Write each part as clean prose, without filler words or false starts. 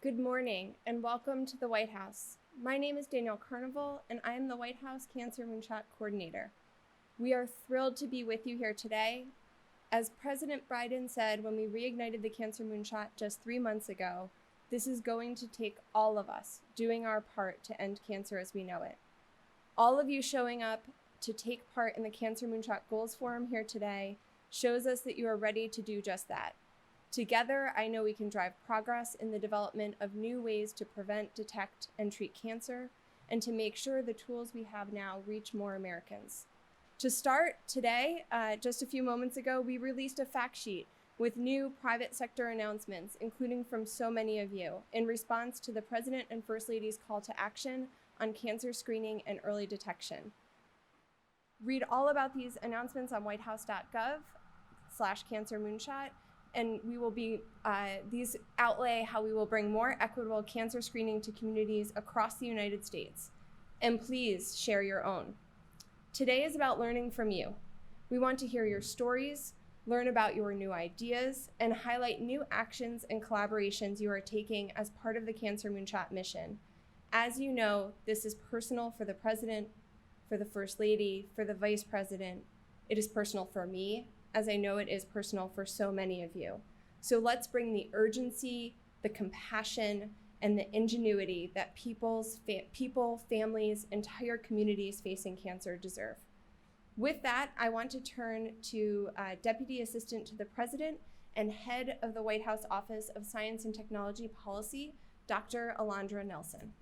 Good morning and welcome to the White House. My name is Danielle Carnival and I am the White House Cancer Moonshot Coordinator. We are thrilled to be with you here today. As President Biden said when we reignited the Cancer Moonshot just 3 months ago, this is going to take all of us doing our part to end cancer as we know it. All of you showing up to take part in the Cancer Moonshot Goals Forum here today shows us that you are ready to do just that. Together, I know we can drive progress in the development of new ways to prevent, detect, and treat cancer, and to make sure the tools we have now reach more Americans. To start today, just a few moments ago, we released a fact sheet with new private sector announcements, including from so many of you, in response to the President and First Lady's call to action on cancer screening and early detection. Read all about these announcements on whitehouse.gov/cancermoonshot. And we will be, these outlay how we will bring more equitable cancer screening to communities across the United States. And please share your own. Today is about learning from you. We want to hear your stories, learn about your new ideas, and highlight new actions and collaborations you are taking as part of the Cancer Moonshot mission. As you know, this is personal for the President, for the First Lady, for the Vice President. It is personal for me, as I know it is personal for so many of you. So let's bring the urgency, the compassion, and the ingenuity that people, families, entire communities facing cancer deserve. With that, I want to turn to Deputy Assistant to the President and Head of the White House Office of Science and Technology Policy, Dr. Alondra Nelson.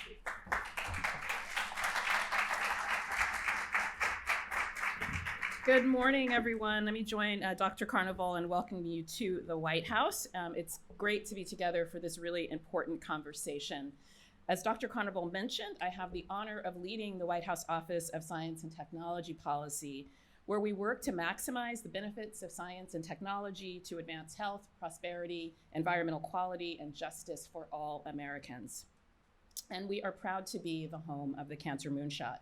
Good morning, everyone. Let me join Dr. Carnival and welcome you to the White House. It's great to be together for this really important conversation. As Dr. Carnival mentioned, I have the honor of leading the White House Office of Science and Technology Policy, where we work to maximize the benefits of science and technology to advance health, prosperity, environmental quality, and justice for all Americans. And we are proud to be the home of the Cancer Moonshot.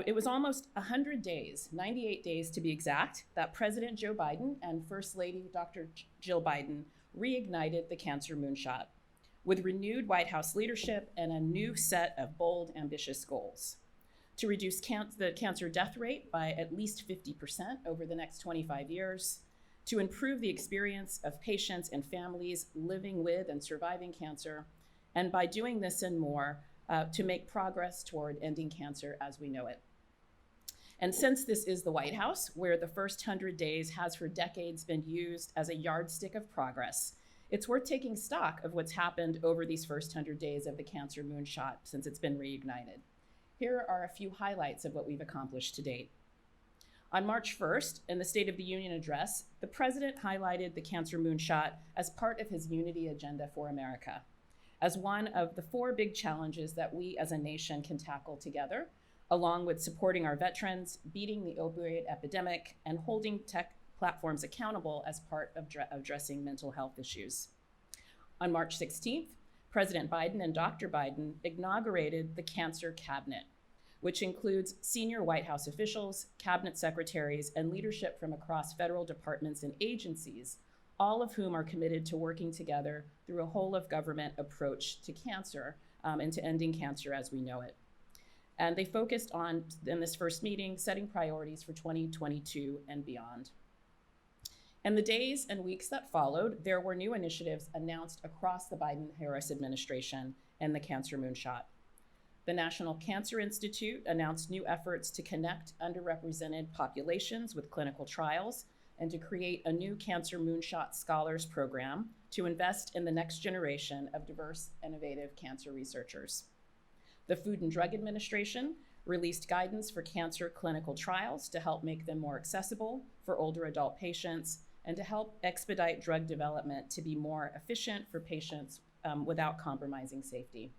It was almost 100 days, 98 days to be exact, that President Joe Biden and First Lady Dr. Jill Biden reignited the Cancer Moonshot with renewed White House leadership and a new set of bold, ambitious goals to reduce the cancer death rate by at least 50% over the next 25 years, to improve the experience of patients and families living with and surviving cancer, and by doing this and more, to make progress toward ending cancer as we know it. And since this is the White House, where the first 100 days has for decades been used as a yardstick of progress, it's worth taking stock of what's happened over these first 100 days of the Cancer Moonshot since it's been reignited. Here are a few highlights of what we've accomplished to date. On March 1st, in the State of the Union address, the President highlighted the Cancer Moonshot as part of his Unity Agenda for America, as one of the 4 big challenges that we as a nation can tackle together, along with supporting our veterans, beating the opioid epidemic, and holding tech platforms accountable as part of addressing mental health issues. On March 16th, President Biden and Dr. Biden inaugurated the Cancer Cabinet, which includes senior White House officials, cabinet secretaries, and leadership from across federal departments and agencies, all of whom are committed to working together through a whole of government approach to cancer and to ending cancer as we know it. And they focused on, in this first meeting, setting priorities for 2022 and beyond. In the days and weeks that followed, there were new initiatives announced across the Biden-Harris administration and the Cancer Moonshot. The National Cancer Institute announced new efforts to connect underrepresented populations with clinical trials and to create a new Cancer Moonshot Scholars Program to invest in the next generation of diverse, innovative cancer researchers. The Food and Drug Administration released guidance for cancer clinical trials to help make them more accessible for older adult patients and to help expedite drug development to be more efficient for patients without compromising safety.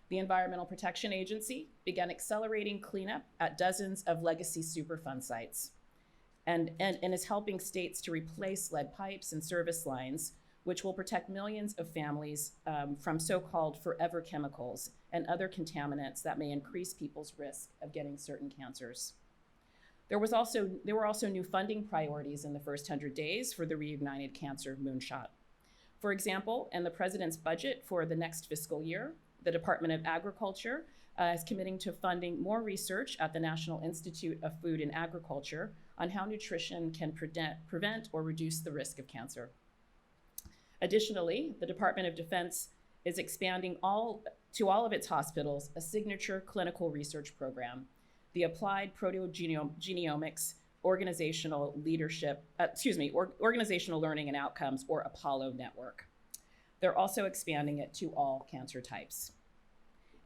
The Environmental Protection Agency began accelerating cleanup at dozens of legacy Superfund sites and is helping states to replace lead pipes and service lines, which will protect millions of families from so-called forever chemicals and other contaminants that may increase people's risk of getting certain cancers. There were also new funding priorities in the first 100 days for the reignited Cancer Moonshot. For example, in the president's budget for the next fiscal year, the Department of Agriculture is committing to funding more research at the National Institute of Food and Agriculture on how nutrition can prevent or reduce the risk of cancer. Additionally, the Department of Defense is expanding to all of its hospitals a signature clinical research program, the Applied Proteogenomics Organizational Learning and Outcomes, or Apollo Network. They're also expanding it to all cancer types.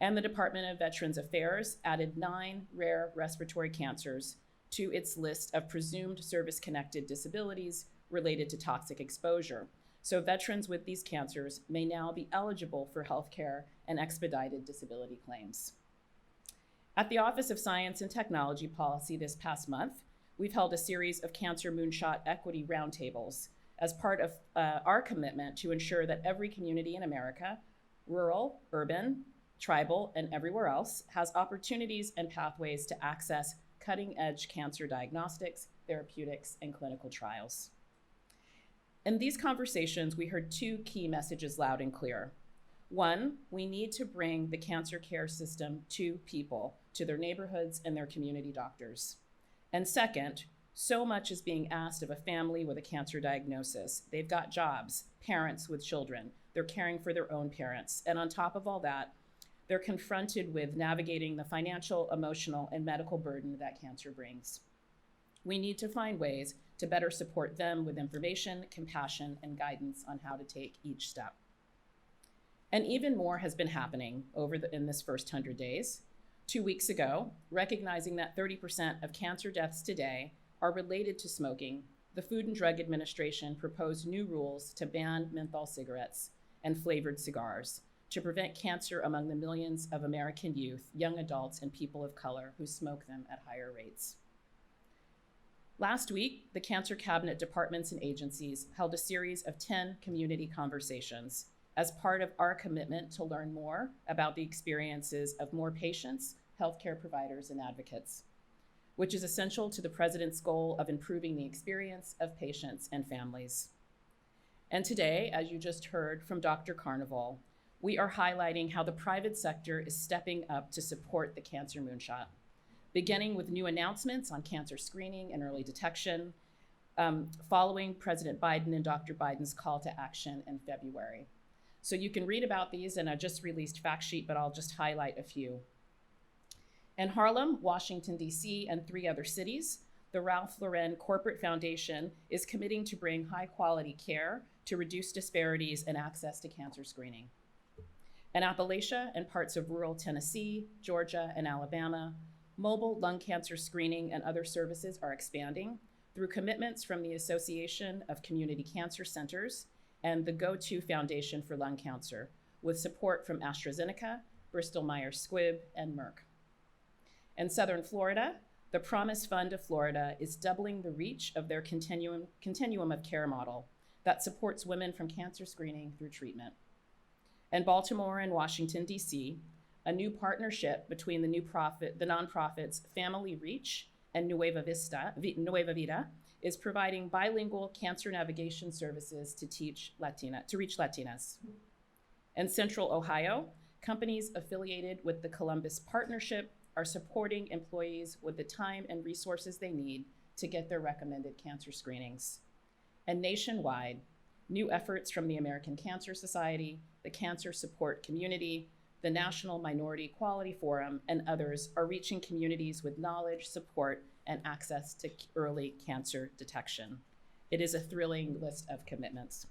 And the Department of Veterans Affairs added 9 rare respiratory cancers to its list of presumed service-connected disabilities related to toxic exposure. So veterans with these cancers may now be eligible for healthcare and expedited disability claims. At the Office of Science and Technology Policy this past month, we've held a series of Cancer Moonshot Equity Roundtables as part of our commitment to ensure that every community in America, rural, urban, tribal, and everywhere else, has opportunities and pathways to access cutting-edge cancer diagnostics, therapeutics, and clinical trials. In these conversations, we heard 2 key messages loud and clear. 1, we need to bring the cancer care system to people, to their neighborhoods and their community doctors. And second, so much is being asked of a family with a cancer diagnosis. They've got jobs, parents with children, they're caring for their own parents. And on top of all that, they're confronted with navigating the financial, emotional, and medical burden that cancer brings. We need to find ways to better support them with information, compassion, and guidance on how to take each step. And even more has been happening in this first 100 days. 2 weeks ago, recognizing that 30% of cancer deaths today are related to smoking, the Food and Drug Administration proposed new rules to ban menthol cigarettes and flavored cigars to prevent cancer among the millions of American youth, young adults, and people of color who smoke them at higher rates. Last week, the Cancer Cabinet departments and agencies held a series of 10 community conversations as part of our commitment to learn more about the experiences of more patients, healthcare providers, and advocates, which is essential to the President's goal of improving the experience of patients and families. And today, as you just heard from Dr. Carnival, we are highlighting how the private sector is stepping up to support the Cancer Moonshot, beginning with new announcements on cancer screening and early detection, following President Biden and Dr. Biden's call to action in February. So you can read about these in a just released fact sheet, but I'll just highlight a few. In Harlem, Washington, D.C., and 3 other cities, the Ralph Lauren Corporate Foundation is committing to bring high quality care to reduce disparities in access to cancer screening. In Appalachia and parts of rural Tennessee, Georgia, and Alabama, mobile lung cancer screening and other services are expanding through commitments from the Association of Community Cancer Centers and the Go-To Foundation for Lung Cancer, with support from AstraZeneca, Bristol Myers Squibb, and Merck. In Southern Florida, the Promise Fund of Florida is doubling the reach of their continuum of care model that supports women from cancer screening through treatment. In Baltimore and Washington, D.C., a new partnership between the nonprofits Family Reach and Nueva Vida is providing bilingual cancer navigation services to reach Latinas. In Central Ohio, companies affiliated with the Columbus Partnership are supporting employees with the time and resources they need to get their recommended cancer screenings. And nationwide, new efforts from the American Cancer Society, the Cancer Support Community, the National Minority Equality Forum, and others are reaching communities with knowledge, support, and access to early cancer detection. It is a thrilling list of commitments.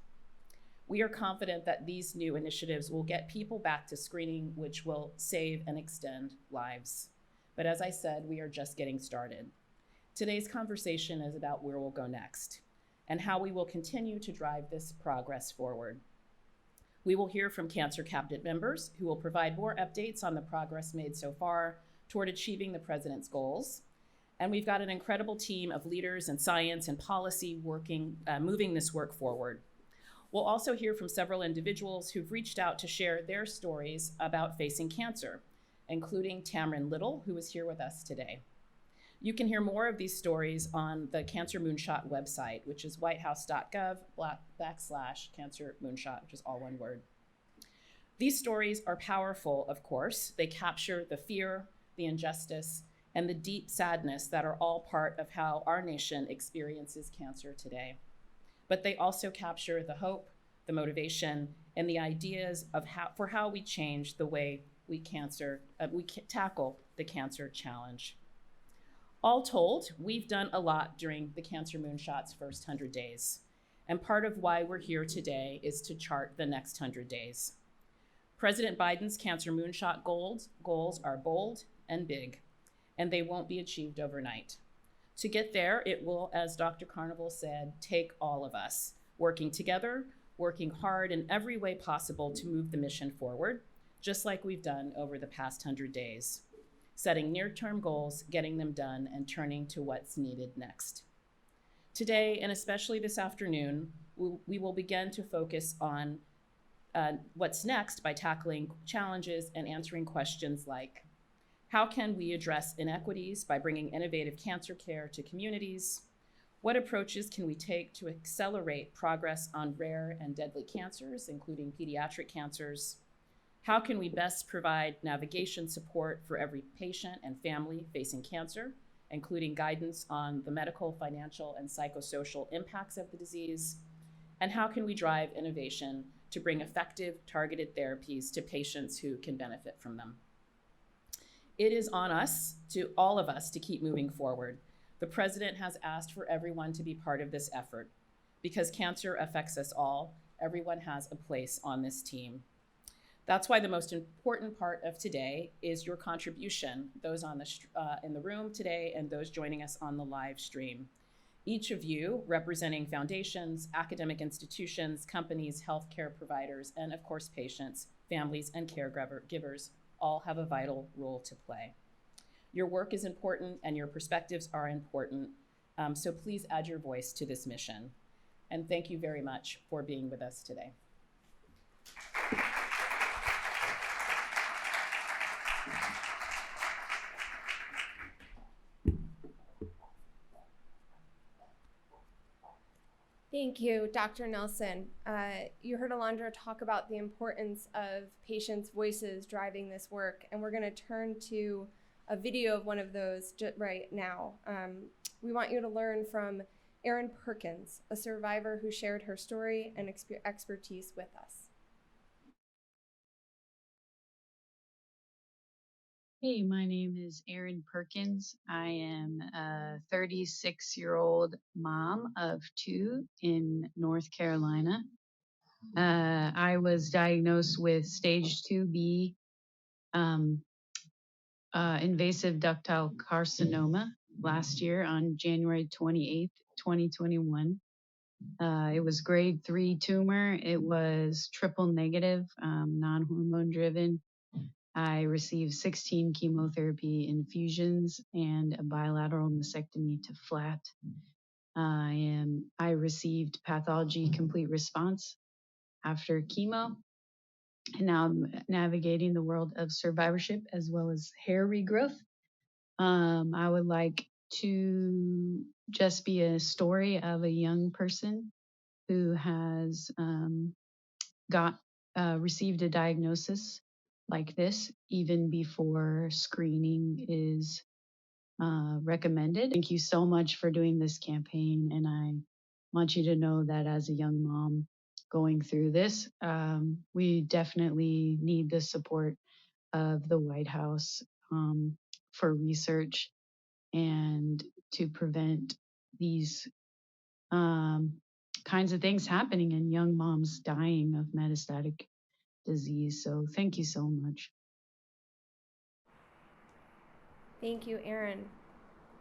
We are confident that these new initiatives will get people back to screening, which will save and extend lives. But as I said, we are just getting started. Today's conversation is about where we'll go next and how we will continue to drive this progress forward. We will hear from Cancer Cabinet members who will provide more updates on the progress made so far toward achieving the President's goals. And we've got an incredible team of leaders in science and policy moving this work forward. We'll also hear from several individuals who've reached out to share their stories about facing cancer, including Tamron Little, who is here with us today. You can hear more of these stories on the Cancer Moonshot website, which is whitehouse.gov/Cancer Moonshot, which is all one word. These stories are powerful, of course. They capture the fear, the injustice, and the deep sadness that are all part of how our nation experiences cancer today. But they also capture the hope, the motivation, and the ideas of how we change the way we tackle the cancer challenge. All told, we've done a lot during the Cancer Moonshot's first 100 days. And part of why we're here today is to chart the next 100 days. President Biden's Cancer Moonshot goals are bold and big, and they won't be achieved overnight. To get there, it will, as Dr. Carnival said, take all of us working together, working hard in every way possible to move the mission forward, just like we've done over the past 100 days, setting near-term goals, getting them done, and turning to what's needed next. Today, and especially this afternoon, we will begin to focus on what's next by tackling challenges and answering questions like, how can we address inequities by bringing innovative cancer care to communities? What approaches can we take to accelerate progress on rare and deadly cancers, including pediatric cancers? How can we best provide navigation support for every patient and family facing cancer, including guidance on the medical, financial, and psychosocial impacts of the disease? And how can we drive innovation to bring effective, targeted therapies to patients who can benefit from them? It is on us, all of us, to keep moving forward. The president has asked for everyone to be part of this effort. Because cancer affects us all, everyone has a place on this team. That's why the most important part of today is your contribution, those in the room today and those joining us on the live stream. Each of you, representing foundations, academic institutions, companies, healthcare providers, and of course patients, families, and caregivers, all have a vital role to play. Your work is important and your perspectives are important, so please add your voice to this mission. And thank you very much for being with us today. Thank you, Dr. Nelson. You heard Alondra talk about the importance of patients' voices driving this work, and we're going to turn to a video of one of those right now. We want you to learn from Erin Perkins, a survivor who shared her story and expertise with us. Hey, my name is Erin Perkins. I am a 36-year-old mom of 2 in North Carolina. I was diagnosed with stage 2B invasive ductal carcinoma last year on January 28th, 2021. It was grade 3 tumor. It was triple negative, non-hormone driven. I received 16 chemotherapy infusions and a bilateral mastectomy to flat. I received pathology complete response after chemo, and now I'm navigating the world of survivorship as well as hair regrowth. I would like to just be a story of a young person who has received a diagnosis like this even before screening is recommended. Thank you so much for doing this campaign, and I want you to know that as a young mom going through this, we definitely need the support of the White House for research and to prevent these kinds of things happening and young moms dying of metastatic disease. So thank you so much. Thank you, Erin.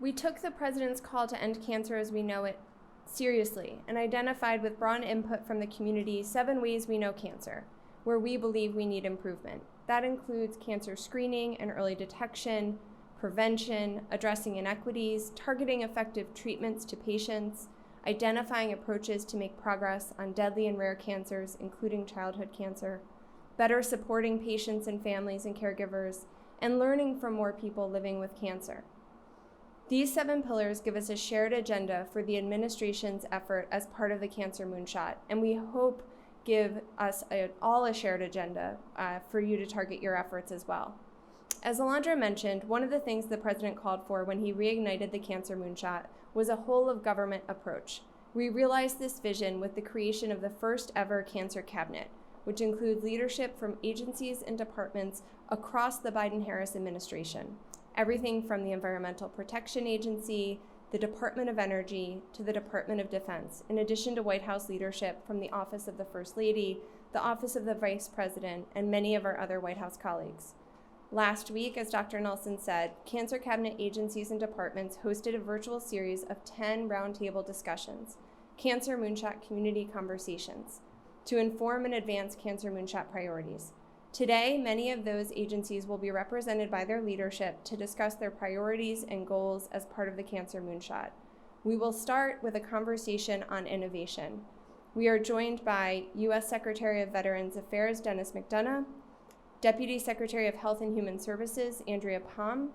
We took the president's call to end cancer as we know it seriously and identified with broad input from the community 7 ways we know cancer, where we believe we need improvement. That includes cancer screening and early detection, prevention, addressing inequities, targeting effective treatments to patients, identifying approaches to make progress on deadly and rare cancers, including childhood cancer, better supporting patients and families and caregivers, and learning from more people living with cancer. These 7 pillars give us a shared agenda for the administration's effort as part of the Cancer Moonshot, and we hope give us all a shared agenda for you to target your efforts as well. As Alondra mentioned, one of the things the president called for when he reignited the Cancer Moonshot was a whole-of-government approach. We realized this vision with the creation of the first ever Cancer Cabinet, which includes leadership from agencies and departments across the Biden-Harris administration. Everything from the Environmental Protection Agency, the Department of Energy, to the Department of Defense, in addition to White House leadership from the Office of the First Lady, the Office of the Vice President, and many of our other White House colleagues. Last week, as Dr. Nelson said, Cancer Cabinet agencies and departments hosted a virtual series of 10 roundtable discussions, Cancer Moonshot Community Conversations, to inform and advance Cancer Moonshot priorities. Today, many of those agencies will be represented by their leadership to discuss their priorities and goals as part of the Cancer Moonshot. We will start with a conversation on innovation. We are joined by U.S. Secretary of Veterans Affairs Dennis McDonough, Deputy Secretary of Health and Human Services Andrea Palm,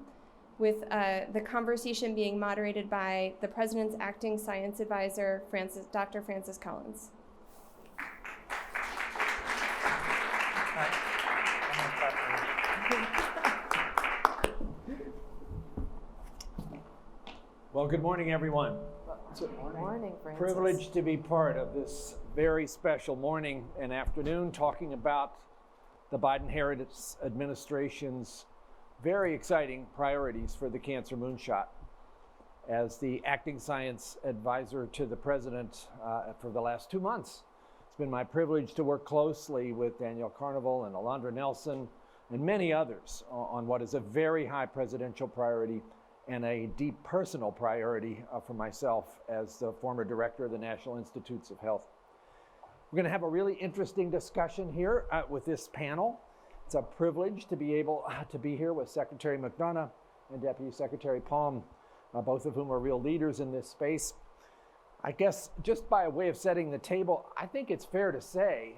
with the conversation being moderated by the President's Acting Science Advisor, Dr. Francis Collins. Well, good morning, everyone. Good morning, Francis. Privileged to be part of this very special morning and afternoon talking about the Biden-Harris administration's very exciting priorities for the Cancer Moonshot. As the acting science advisor to the president for the last 2 months, it's been my privilege to work closely with Danielle Carnival and Alondra Nelson and many others on what is a very high presidential priority and a deep personal priority for myself as the former director of the National Institutes of Health. We're going to have a really interesting discussion here with this panel. It's a privilege to be able to be here with Secretary McDonough and Deputy Secretary Palm, both of whom are real leaders in this space. I guess just by way of setting the table, I think it's fair to say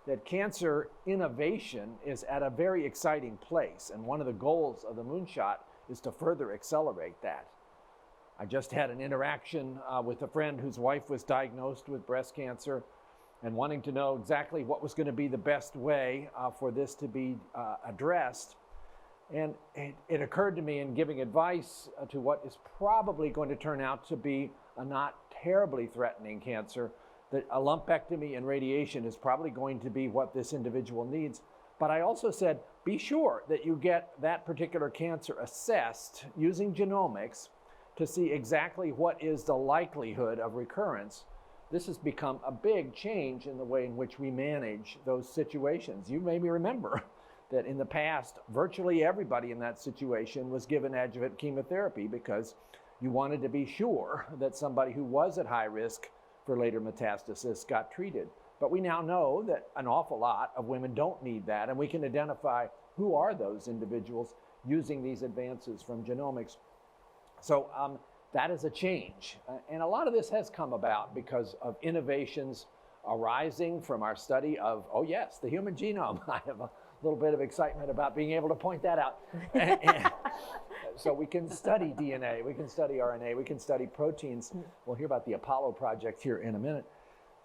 that cancer innovation is at a very exciting place, and one of the goals of the Moonshot is to further accelerate that. I just had an interaction with a friend whose wife was diagnosed with breast cancer and wanting to know exactly what was going to be the best way for this to be addressed. And it occurred to me in giving advice to what is probably going to turn out to be a not terribly threatening cancer, that a lumpectomy and radiation is probably going to be what this individual needs. But I also said, be sure that you get that particular cancer assessed using genomics to see exactly what is the likelihood of recurrence. This has become a big change in the way in which we manage those situations. You maybe remember that in the past, virtually everybody in that situation was given adjuvant chemotherapy because you wanted to be sure that somebody who was at high risk for later metastasis got treated. But we now know that an awful lot of women don't need that, and we can identify who are those individuals using these advances from genomics. So that is a change. And a lot of this has come about because of innovations arising from our study of, oh yes, the human genome. I have a little bit of excitement about being able to point that out. And so we can study DNA, we can study RNA, we can study proteins. We'll hear about the Apollo project here in a minute.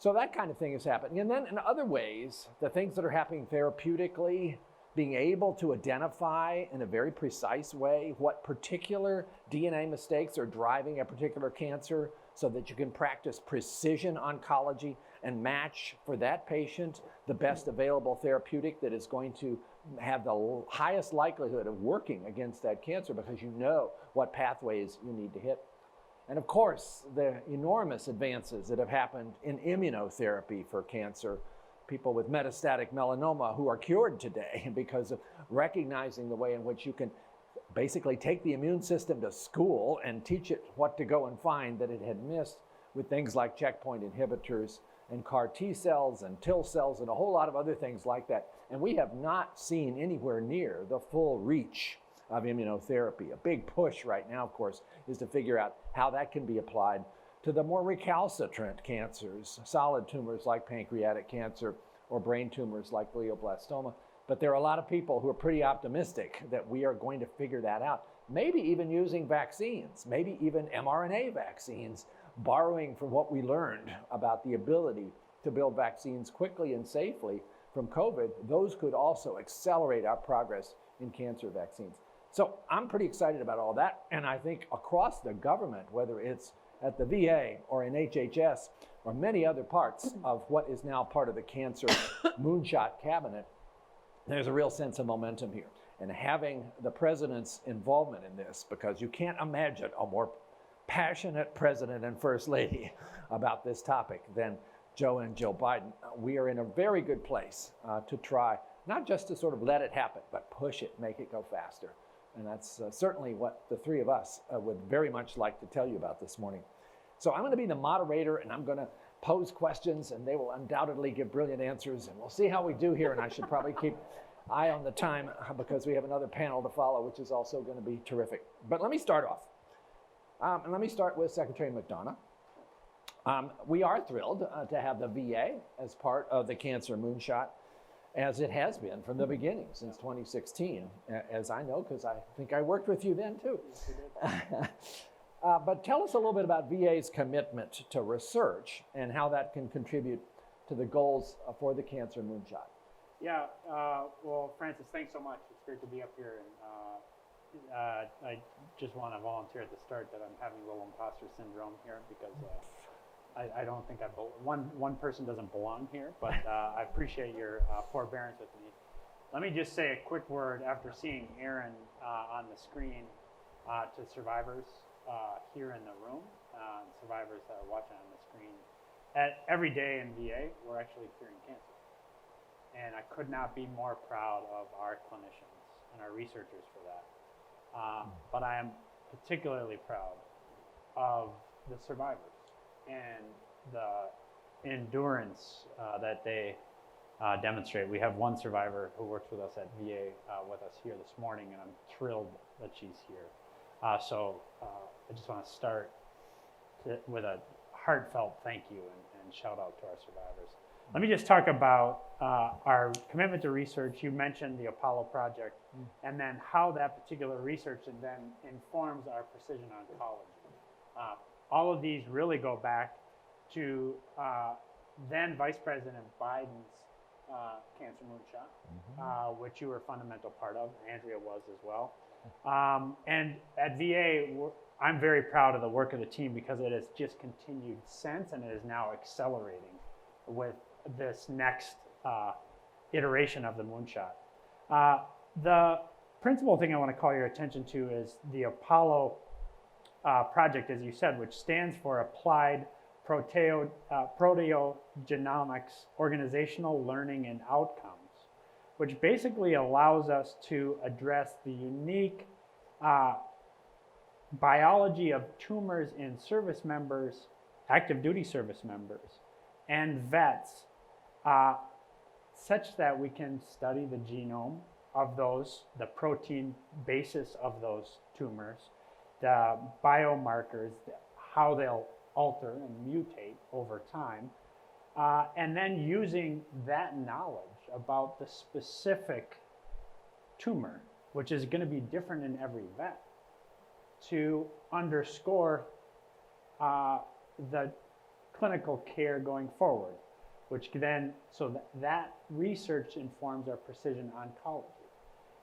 So that kind of thing is happening. And then in other ways, the things that are happening therapeutically, being able to identify in a very precise way what particular DNA mistakes are driving a particular cancer so that you can practice precision oncology and match for that patient the best available therapeutic that is going to have the highest likelihood of working against that cancer because you know what pathways you need to hit. And of course, the enormous advances that have happened in immunotherapy for cancer, people with metastatic melanoma who are cured today because of recognizing the way in which you can basically take the immune system to school and teach it what to go and find that it had missed with things like checkpoint inhibitors and CAR T cells and TIL cells and a whole lot of other things like that. And we have not seen anywhere near the full reach of immunotherapy. A big push right now, of course, is to figure out how that can be applied to the more recalcitrant cancers, solid tumors like pancreatic cancer or brain tumors like glioblastoma. But there are a lot of people who are pretty optimistic that we are going to figure that out. Maybe even using vaccines, maybe even mRNA vaccines, borrowing from what we learned about the ability to build vaccines quickly and safely from COVID. Those could also accelerate our progress in cancer vaccines. So I'm pretty excited about all that. And I think across the government, whether it's at the VA or in HHS or many other parts of what is now part of the Cancer Moonshot cabinet, there's a real sense of momentum here. And having the president's involvement in this, because you can't imagine a more passionate president and first lady about this topic than Joe and Jill Biden. We are in a very good place to try, not just to sort of let it happen, but push it, make it go faster. And that's certainly what the three of us would very much like to tell you about this morning. So I'm going to be the moderator, and I'm going to pose questions, and they will undoubtedly give brilliant answers, and we'll see how we do here. And I should probably keep eye on the time because we have another panel to follow, which is also going to be terrific. But let me start off. And let me start with Secretary McDonough. We are thrilled to have the VA as part of the Cancer Moonshot, as it has been from the beginning since 2016, as I know, because I think I worked with you then too. But tell us a little bit about VA's commitment to research and how that can contribute to the goals for the Cancer Moonshot. Yeah, well, Francis, thanks so much. It's great to be up here. And I just want to volunteer at the start that I'm having a little imposter syndrome here because I don't think one person doesn't belong here, but I appreciate your forbearance with me. Let me just say a quick word after seeing Aaron on the screen to survivors here in the room, survivors that are watching on the screen. Every day in VA, we're actually curing cancer. And I could not be more proud of our clinicians and our researchers for that. But I am particularly proud of the survivors and the endurance that they demonstrate. We have one survivor who works with us at VA with us here this morning, and I'm thrilled that she's here. So I just want to start with a heartfelt thank you and shout out to our survivors. Let me just talk about our commitment to research. You mentioned the Apollo project, and then how that particular research and then informs our precision oncology. All of these really go back to then Vice President Biden's Cancer Moonshot, which you were a fundamental part of. Andrea was as well. And at VA, I'm very proud of the work of the team because it has just continued since, and it is now accelerating with this next iteration of the Moonshot. The principal thing I want to call your attention to is the Apollo project, as you said, which stands for Applied Proteogenomics Organizational Learning and Outcomes, which basically allows us to address the unique biology of tumors in service members, active duty service members, and vets, such that we can study the genome of those, the protein basis of those tumors, the biomarkers, how they'll alter and mutate over time, and then using that knowledge about the specific tumor, which is going to be different in every vet, to underscore the clinical care going forward, which then, so that research informs our precision oncology,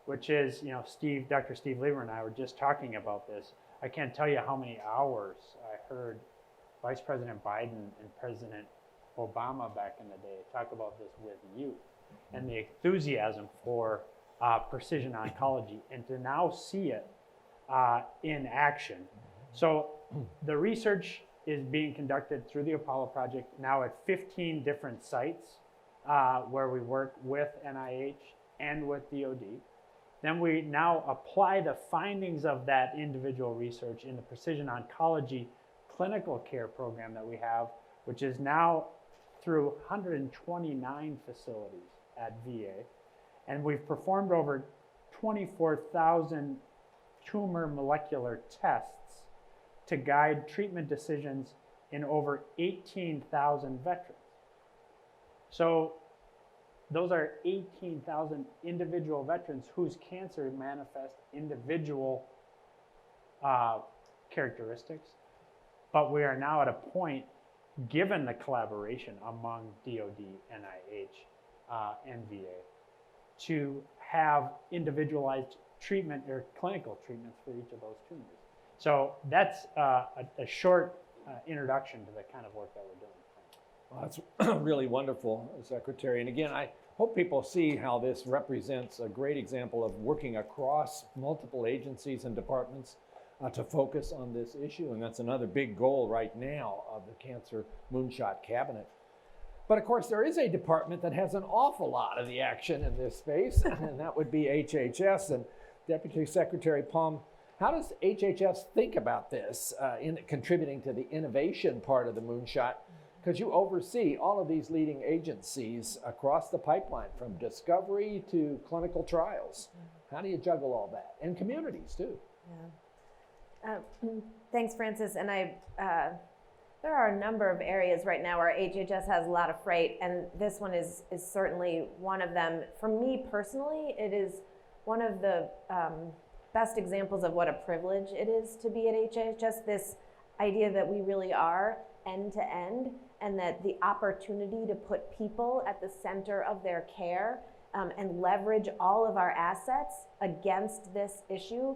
which is, Dr. Steve Lieber and I were just talking about this. I can't tell you how many hours I heard Vice President Biden and President Obama back in the day talk about this with you, and the enthusiasm for precision oncology, and to now see it in action. So the research is being conducted through the Apollo project now at 15 different sites where we work with NIH and with DOD. Then we now apply the findings of that individual research in the precision oncology clinical care program that we have, which is now through 129 facilities at VA. And we've performed over 24,000 tumor molecular tests to guide treatment decisions in over 18,000 veterans. So those are 18,000 individual veterans whose cancer manifest individual characteristics. But we are now at a point, given the collaboration among DoD, NIH, and VA, to have individualized treatment or clinical treatments for each of those tumors. So that's a short introduction to the kind of work that we're doing. Well, that's really wonderful, Secretary. And again, I hope people see how this represents a great example of working across multiple agencies and departments to focus on this issue. And that's another big goal right now of the Cancer Moonshot Cabinet. But of course, there is a department that has an awful lot of the action in this space, and that would be HHS. And Deputy Secretary Palm, how does HHS think about this in contributing to the innovation part of the Moonshot? Because you oversee all of these leading agencies across the pipeline, from discovery to clinical trials. How do you juggle all that? And communities too. Yeah. Thanks, Francis. And there are a number of areas right now where HHS has a lot of freight, and this one is certainly one of them. For me personally, it is one of the best examples of what a privilege it is to be at HHS, this idea that we really are end to end, and that the opportunity to put people at the center of their care and leverage all of our assets against this issue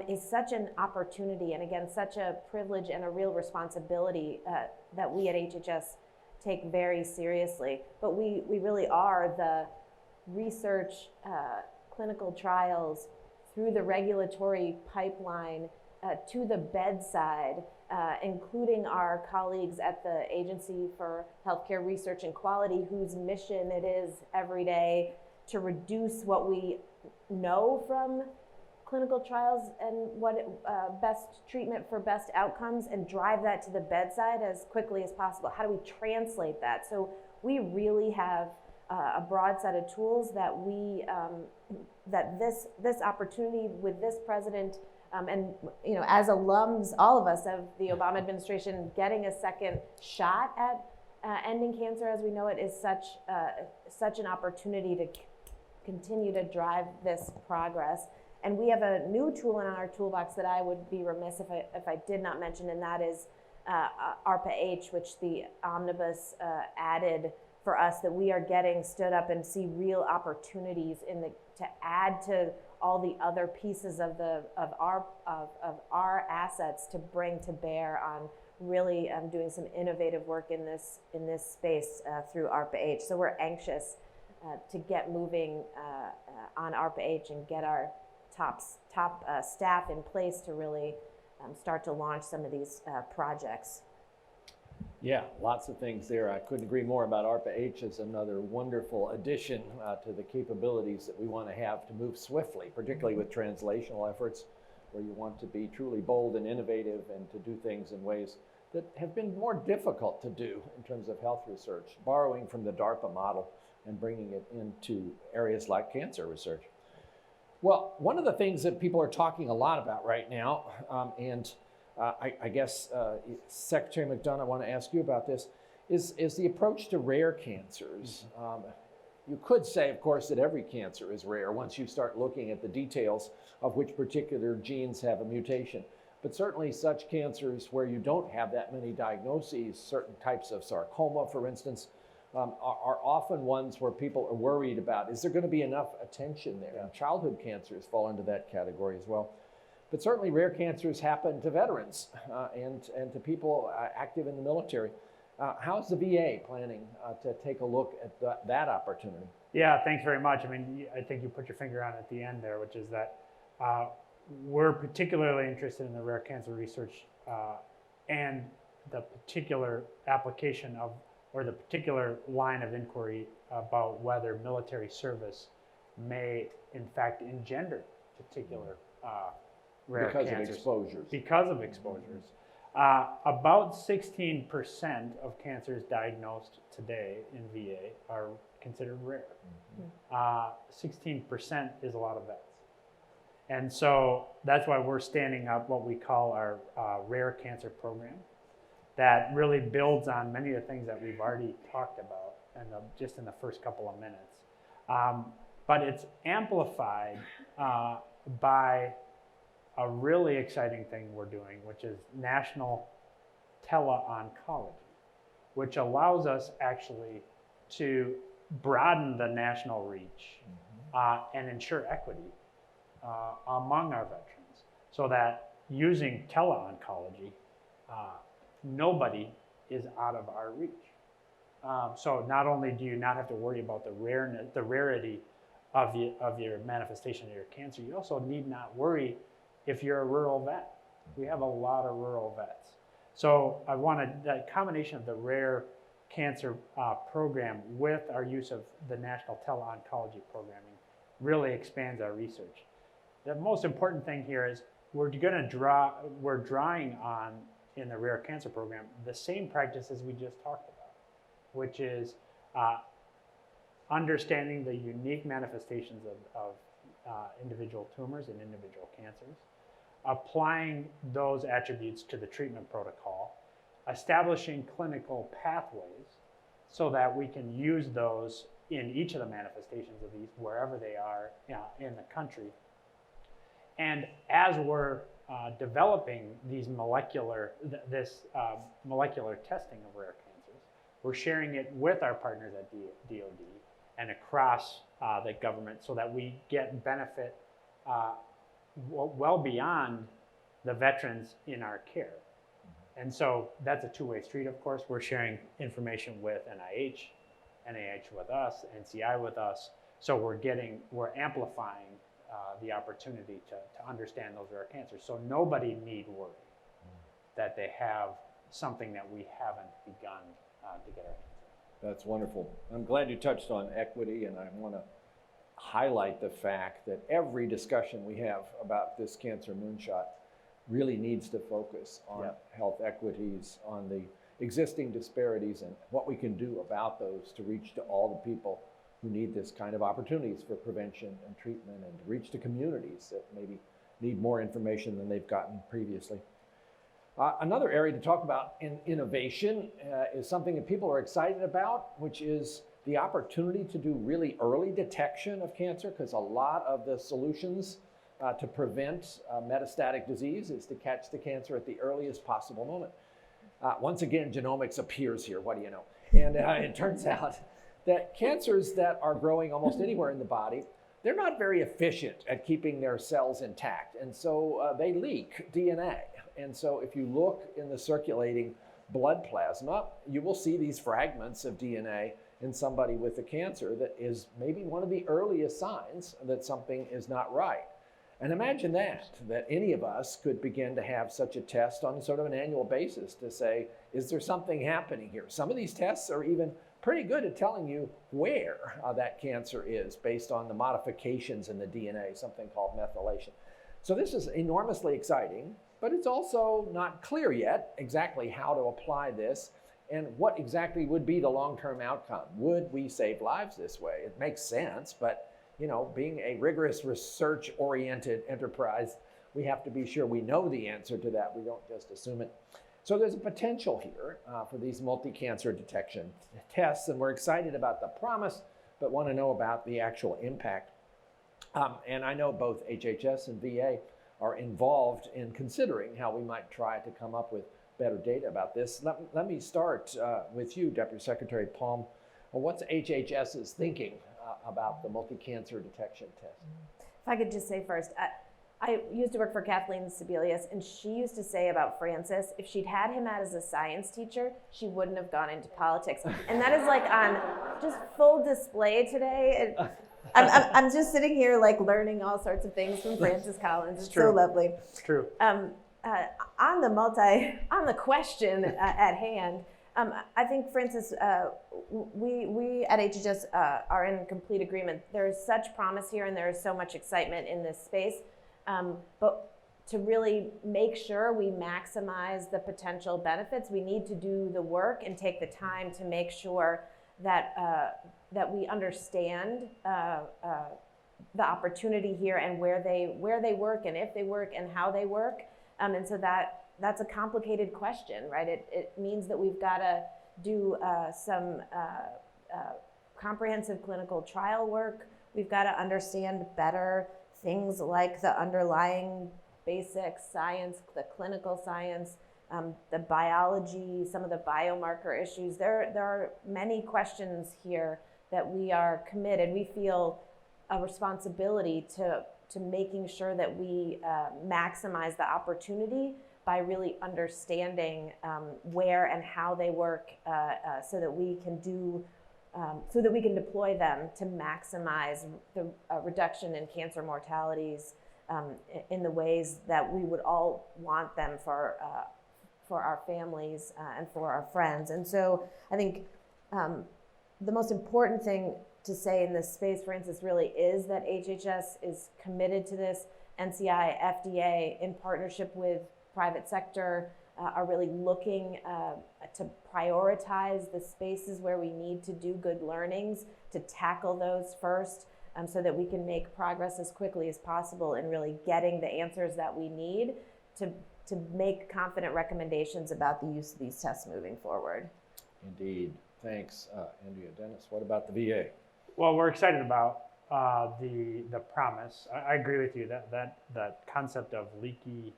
is such an opportunity, and again, such a privilege and a real responsibility that we at HHS take very seriously. But we really are the research, clinical trials, through the regulatory pipeline, to the bedside, including our colleagues at the Agency for Healthcare Research and Quality, whose mission it is every day to reduce what we know from clinical trials and what best treatment for best outcomes, and drive that to the bedside as quickly as possible. How do we translate that? So we really have a broad set of tools that we that this opportunity with this president and as alums, all of us of the Obama administration, getting a second shot at ending cancer as we know it is such an opportunity to continue to drive this progress. And we have a new tool in our toolbox that I would be remiss if I did not mention, and that is ARPA-H, which the omnibus added for us, that we are getting stood up and see real opportunities to add to all the other pieces of our assets to bring to bear on really doing some innovative work in this space through ARPA-H. So we're anxious to get moving on ARPA-H and get our top staff in place to really start to launch some of these projects. Yeah, lots of things there. I couldn't agree more about ARPA-H as another wonderful addition to the capabilities that we want to have to move swiftly, particularly with translational efforts, where you want to be truly bold and innovative and to do things in ways that have been more difficult to do in terms of health research, borrowing from the DARPA model and bringing it into areas like cancer research. Well, one of the things that people are talking a lot about right now, I guess, Secretary McDonough, I want to ask you about this, is the approach to rare cancers. You could say, of course, that every cancer is rare once you start looking at the details of which particular genes have a mutation. But certainly such cancers where you don't have that many diagnoses, certain types of sarcoma, for instance, are often ones where people are worried about, is there going to be enough attention there? And childhood cancers fall into that category as well. But certainly rare cancers happen to veterans and to people active in the military. How's the VA planning to take a look at that opportunity? Yeah, thanks very much. I mean, I think you put your finger on it at the end there, which is that we're particularly interested in the rare cancer research and the particular application of, or the particular line of inquiry about whether military service may, in fact, engender particular rare cancers. Because of exposures. About 16% of cancers diagnosed today in VA are considered rare. 16% is a lot of vets. And so that's why we're standing up what we call our rare cancer program, that really builds on many of the things that we've already talked about just in the first couple of minutes. But it's amplified by a really exciting thing we're doing, which is national tele-oncology, which allows us actually to broaden the national reach and ensure equity among our veterans, so that using tele-oncology, nobody is out of our reach. So not only do you not have to worry about the rarity of your manifestation of your cancer, you also need not worry if you're a rural vet. We have a lot of rural vets. So I wanted that combination of the rare cancer program with our use of the National Tele-Oncology Programming really expands our research. The most important thing here is we're drawing on, in the rare cancer program, the same practices we just talked about, which is understanding the unique manifestations of individual tumors and individual cancers, applying those attributes to the treatment protocol, establishing clinical pathways so that we can use those in each of the manifestations of these, wherever they are in the country. And as we're developing these molecular testing of rare cancers, we're sharing it with our partners at DoD and across the government, so that we get benefit well beyond the veterans in our care. And so that's a two-way street, of course. We're sharing information with NIH with us, NCI with us. So we're amplifying the opportunity to understand those rare cancers. So nobody need worry that they have something that we haven't begun to get our hands on. That's wonderful. I'm glad you touched on equity, and I want to highlight the fact that every discussion we have about this cancer moonshot really needs to focus on health equities, on the existing disparities, and what we can do about those to reach to all the people who need this kind of opportunities for prevention and treatment, and to reach to communities that maybe need more information than they've gotten previously. Another area to talk about in innovation is something that people are excited about, which is the opportunity to do really early detection of cancer, because a lot of the solutions to prevent metastatic disease is to catch the cancer at the earliest possible moment. Once again, genomics appears here, what do you know? And it turns out that cancers that are growing almost anywhere in the body, they're not very efficient at keeping their cells intact. And so they leak DNA. And so if you look in the circulating blood plasma, you will see these fragments of DNA in somebody with a cancer that is maybe one of the earliest signs that something is not right. And imagine that any of us could begin to have such a test on sort of an annual basis to say, is there something happening here? Some of these tests are even pretty good at telling you where that cancer is based on the modifications in the DNA, something called methylation. So this is enormously exciting, but it's also not clear yet exactly how to apply this and what exactly would be the long-term outcome. Would we save lives this way? It makes sense, but you know, being a rigorous research-oriented enterprise, we have to be sure we know the answer to that. We don't just assume it. So there's a potential here for these multi-cancer detection tests, and we're excited about the promise, but want to know about the actual impact. And I know both HHS and VA are involved in considering how we might try to come up with better data about this. Let me start with you, Deputy Secretary Palm. Well, what's HHS's thinking about the multi-cancer detection test? If I could just say first, I used to work for Kathleen Sebelius, and she used to say about Francis, if she'd had him as a science teacher, she wouldn't have gone into politics. And that is like on just full display today. I'm just sitting here like learning all sorts of things from Francis Collins. It's so lovely. It's true. On the question at hand, I think, Francis, we at HHS are in complete agreement. There is such promise here, and there is so much excitement in this space. But to really make sure we maximize the potential benefits, we need to do the work and take the time to make sure that that we understand the opportunity here and where they work and if they work and how they work. And so that's a complicated question, right? It means that we've got to do some comprehensive clinical trial work. We've got to understand better things like the underlying basic science, the clinical science, the biology, some of the biomarker issues. There are many questions here that we are committed. We feel a responsibility to making sure that we maximize the opportunity by really understanding where and how they work, so that we can deploy them to maximize the reduction in cancer mortalities in the ways that we would all want them for our families and for our friends. And so I think the most important thing to say in this space, Francis, really is that HHS is committed to this. NCI, FDA, in partnership with private sector, are really looking to prioritize the spaces where we need to do good learnings, to tackle those first, so that we can make progress as quickly as possible in really getting the answers that we need to make confident recommendations about the use of these tests moving forward. Indeed. Thanks, Andrea. Dennis, what about the VA? Well, we're excited about the promise. I agree with you that concept of leaky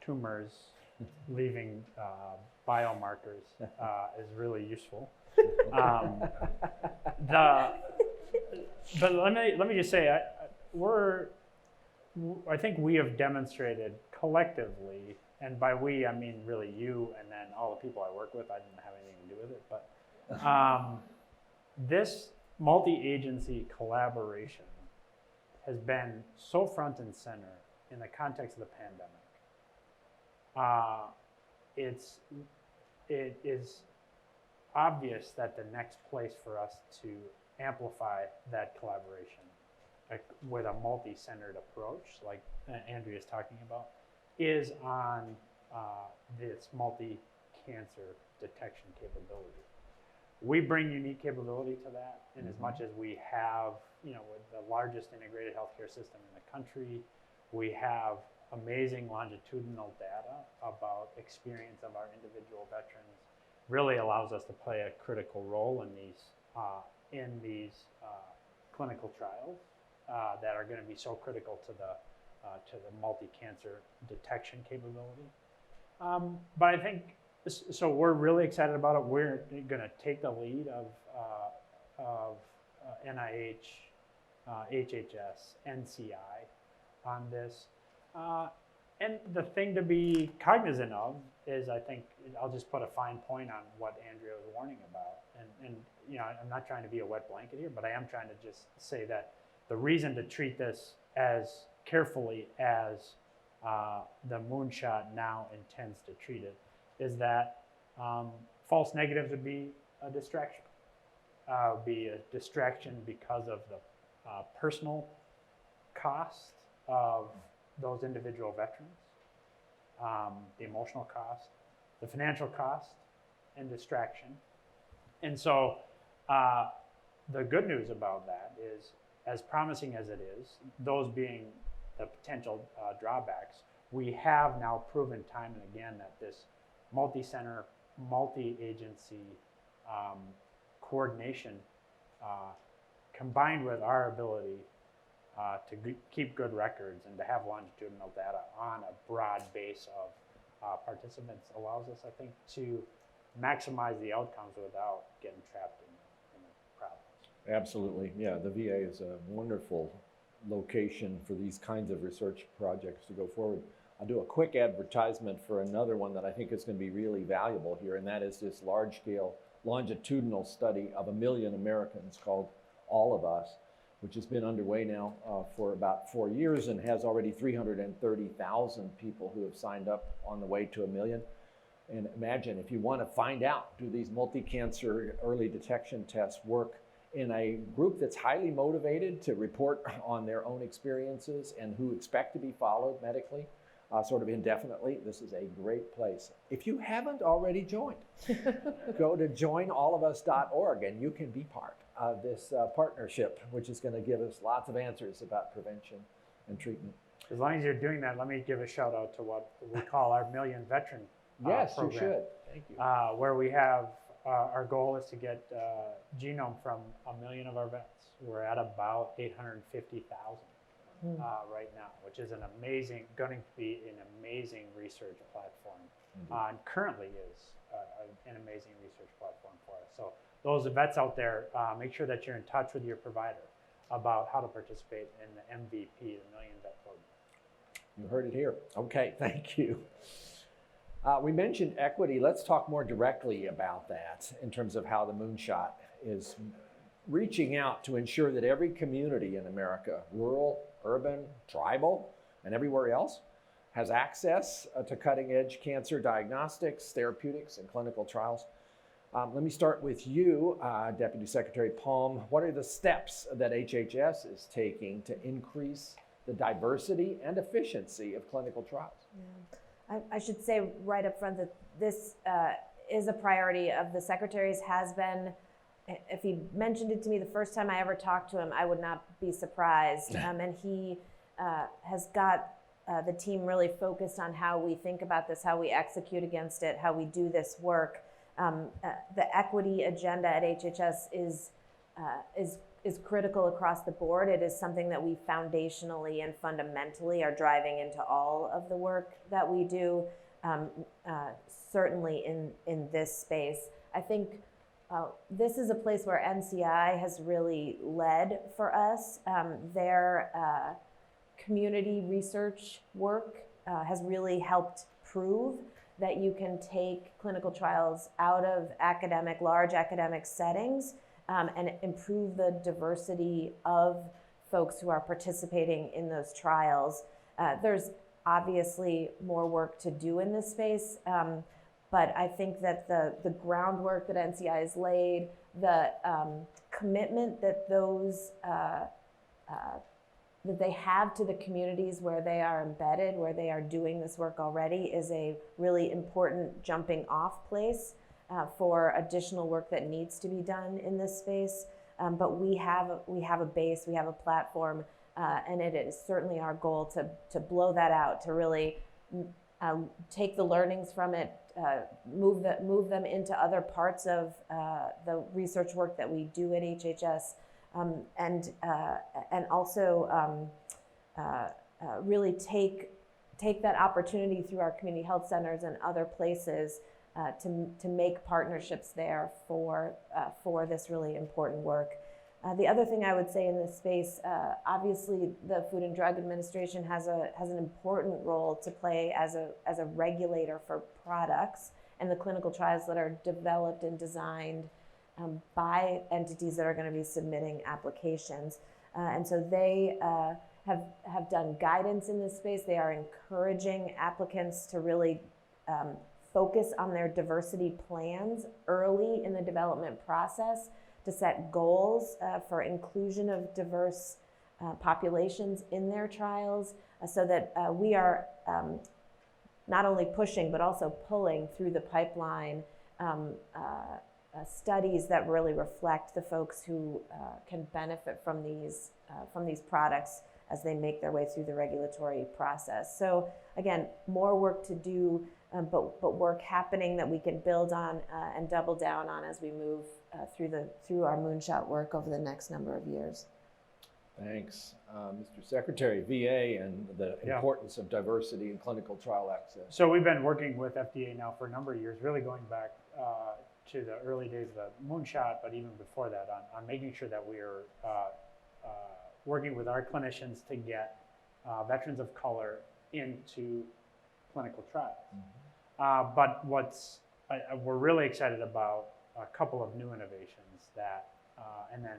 tumors leaving biomarkers is really useful. But let me just say, I think we have demonstrated collectively, and by we I mean really you and then all the people I work with. I didn't have anything to do with it, but this multi-agency collaboration has been so front and center in the context of the pandemic. It is obvious that the next place for us to amplify that collaboration with a multi-centered approach, like Andrea is talking about, is on this multi-cancer detection capability. We bring unique capability to that, in as much as we have, with the largest integrated healthcare system in the country, we have amazing longitudinal data about experience of our individual veterans. Really allows us to play a critical role in these clinical trials that are going to be so critical to the multi-cancer detection capability. But I think, so we're really excited about it. We're going to take the lead of NIH, HHS, NCI on this. And the thing to be cognizant of is, I think, I'll just put a fine point on what Andrea was warning about. And I'm not trying to be a wet blanket here, but I am trying to just say that the reason to treat this as carefully as the Moonshot now intends to treat it is that false negatives would be a distraction. Would be a distraction because of the personal cost of those individual veterans, the emotional cost, the financial cost, and distraction. And so the good news about that is, as promising as it is, those being the potential drawbacks, we have now proven time and again that this multi-center, multi-agency coordination, combined with our ability to keep good records and to have longitudinal data on a broad base of participants, allows us, I think, to maximize the outcomes without getting trapped in the problems. Absolutely. Yeah, the VA is a wonderful location for these kinds of research projects to go forward. I'll do a quick advertisement for another one that I think is going to be really valuable here, and that is this large-scale longitudinal study of 1 million Americans called All of Us, which has been underway now for about 4 years and has already 330,000 people who have signed up on the way to 1 million. And imagine, if you want to find out, do these multi-cancer early detection tests work in a group that's highly motivated to report on their own experiences and who expect to be followed medically, sort of indefinitely, this is a great place. If you haven't already joined, go to joinallofus.org and you can be part of this partnership, which is going to give us lots of answers about prevention and treatment. As long as you're doing that, let me give a shout out to what we call our Million Veteran Yes, program. you should. Thank you. Where we have our goal is to get genome from 1 million of our vets. We're at about 850,000 right now, which is going to be an amazing research platform, and currently is an amazing research platform for us. So those vets out there, make sure that you're in touch with your provider about how to participate in the MVP, the Million Vet Program. You heard it here. Okay, thank you. We mentioned equity. Let's talk more directly about that in terms of how the Moonshot is reaching out to ensure that every community in America, rural, urban, tribal, and everywhere else, has access to cutting-edge cancer diagnostics, therapeutics, and clinical trials. Let me start with you, Deputy Secretary Palm. What are the steps that HHS is taking to increase the diversity and efficiency of clinical trials? Yeah. I should say right up front that this is a priority of the Secretary's, has been. If he mentioned it to me the first time I ever talked to him, I would not be surprised. And he has got the team really focused on how we think about this, how we execute against it, how we do this work. The equity agenda at HHS is critical across the board. It is something that we foundationally and fundamentally are driving into all of the work that we do, certainly in this space. I think this is a place where NCI has really led for us. Their community research work has really helped prove that you can take clinical trials out of large academic settings and improve the diversity of folks who are participating in those trials. There's obviously more work to do in this space, but I think that the groundwork that NCI has laid, the commitment that that they have to the communities where they are embedded, where they are doing this work already, is a really important jumping off place for additional work that needs to be done in this space. But we have a base, we have a platform, and it is certainly our goal to blow that out, to really take the learnings from it, move them into other parts of the research work that we do at HHS, and also really take that opportunity through our community health centers and other places to make partnerships there for this really important work. The other thing I would say in this space, obviously the Food and Drug Administration has an important role to play as a regulator for products and the clinical trials that are developed and designed by entities that are going to be submitting applications. And so they have done guidance in this space. They are encouraging applicants to really focus on their diversity plans early in the development process, to set goals for inclusion of diverse populations in their trials, so that we are not only pushing but also pulling through the pipeline studies that really reflect the folks who can benefit from these products as they make their way through the regulatory process. So again, more work to do, but work happening that we can build on and double down on as we move through our Moonshot work over the next number of years. Thanks. Mr. Secretary, VA and the importance of diversity in clinical trial access. So we've been working with FDA now for a number of years, really going back to the early days of the Moonshot, but even before that, on making sure that we are working with our clinicians to get veterans of color into clinical trials. Mm-hmm. But we're really excited about a couple of new innovations that, and then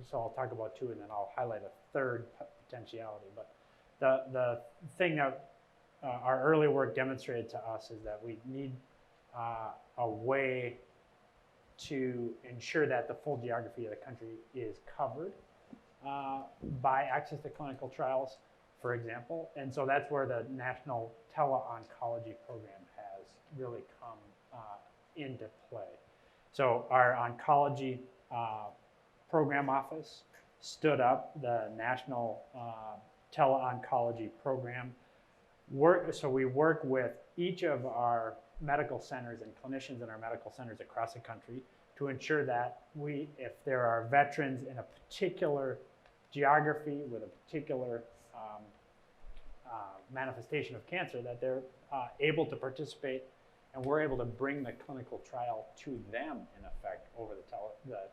so I'll talk about two, and then I'll highlight a third potentiality. But the thing that our early work demonstrated to us is that we need a way to ensure that the full geography of the country is covered by access to clinical trials, for example. And so that's where the National Tele-Oncology Program has really come into play. So our oncology program office stood up the National Tele-Oncology Program. So we work with each of our medical centers and clinicians in our medical centers across the country to ensure that if there are veterans in a particular geography with a particular manifestation of cancer, that they're able to participate, and we're able to bring the clinical trial to them, in effect, over the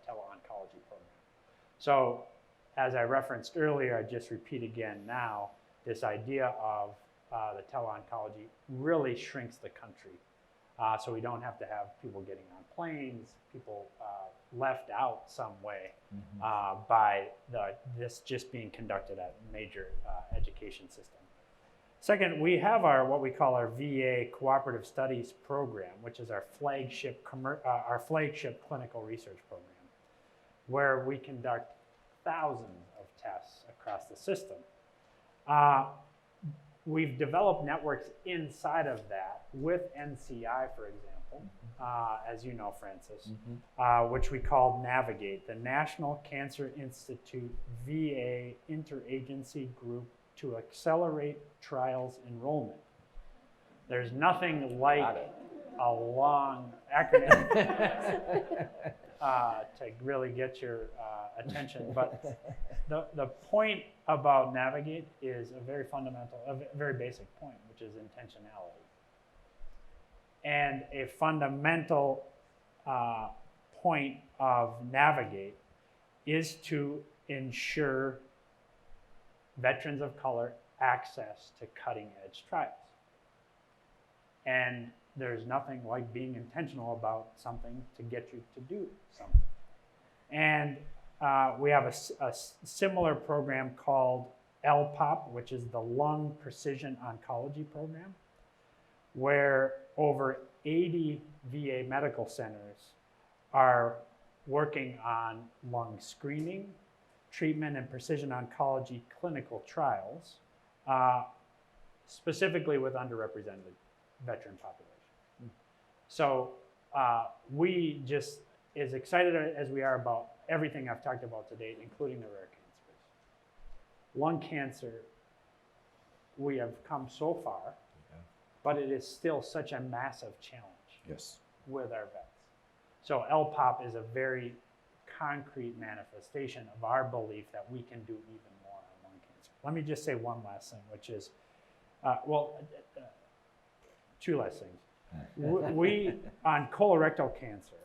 tele-oncology program. So, as I referenced earlier, I just repeat again now, this idea of the tele-oncology really shrinks the country. So we don't have to have people getting on planes, people left out some way by this just being conducted at major education system. Second, we have what we call our VA Cooperative Studies Program, which is our flagship clinical research program, where we conduct thousands of tests across the system. We've developed networks inside of that with NCI, for example, as you know, Francis, which we call Navigate, the National Cancer Institute VA Interagency Group to Accelerate Trials Enrollment. There's nothing like a long acronym to really get your attention, but the point about Navigate is a very fundamental, a very basic point, which is intentionality. And a fundamental point of Navigate is to ensure veterans of color access to cutting edge trials. And there's nothing like being intentional about something to get you to do something. And we have a similar program called LPOP, which is the Lung Precision Oncology Program, where over 80 VA medical centers are working on lung screening, treatment, and precision oncology clinical trials, specifically with underrepresented veteran population. So we just, as excited as we are about everything I've talked about to date, including the rare cancers, lung cancer, we have come so far, but it is still such a massive challenge with our vets. So LPOP is a very concrete manifestation of our belief that we can do even more on lung cancer. Let me just say one last thing, which is, two last things. We, on colorectal cancer,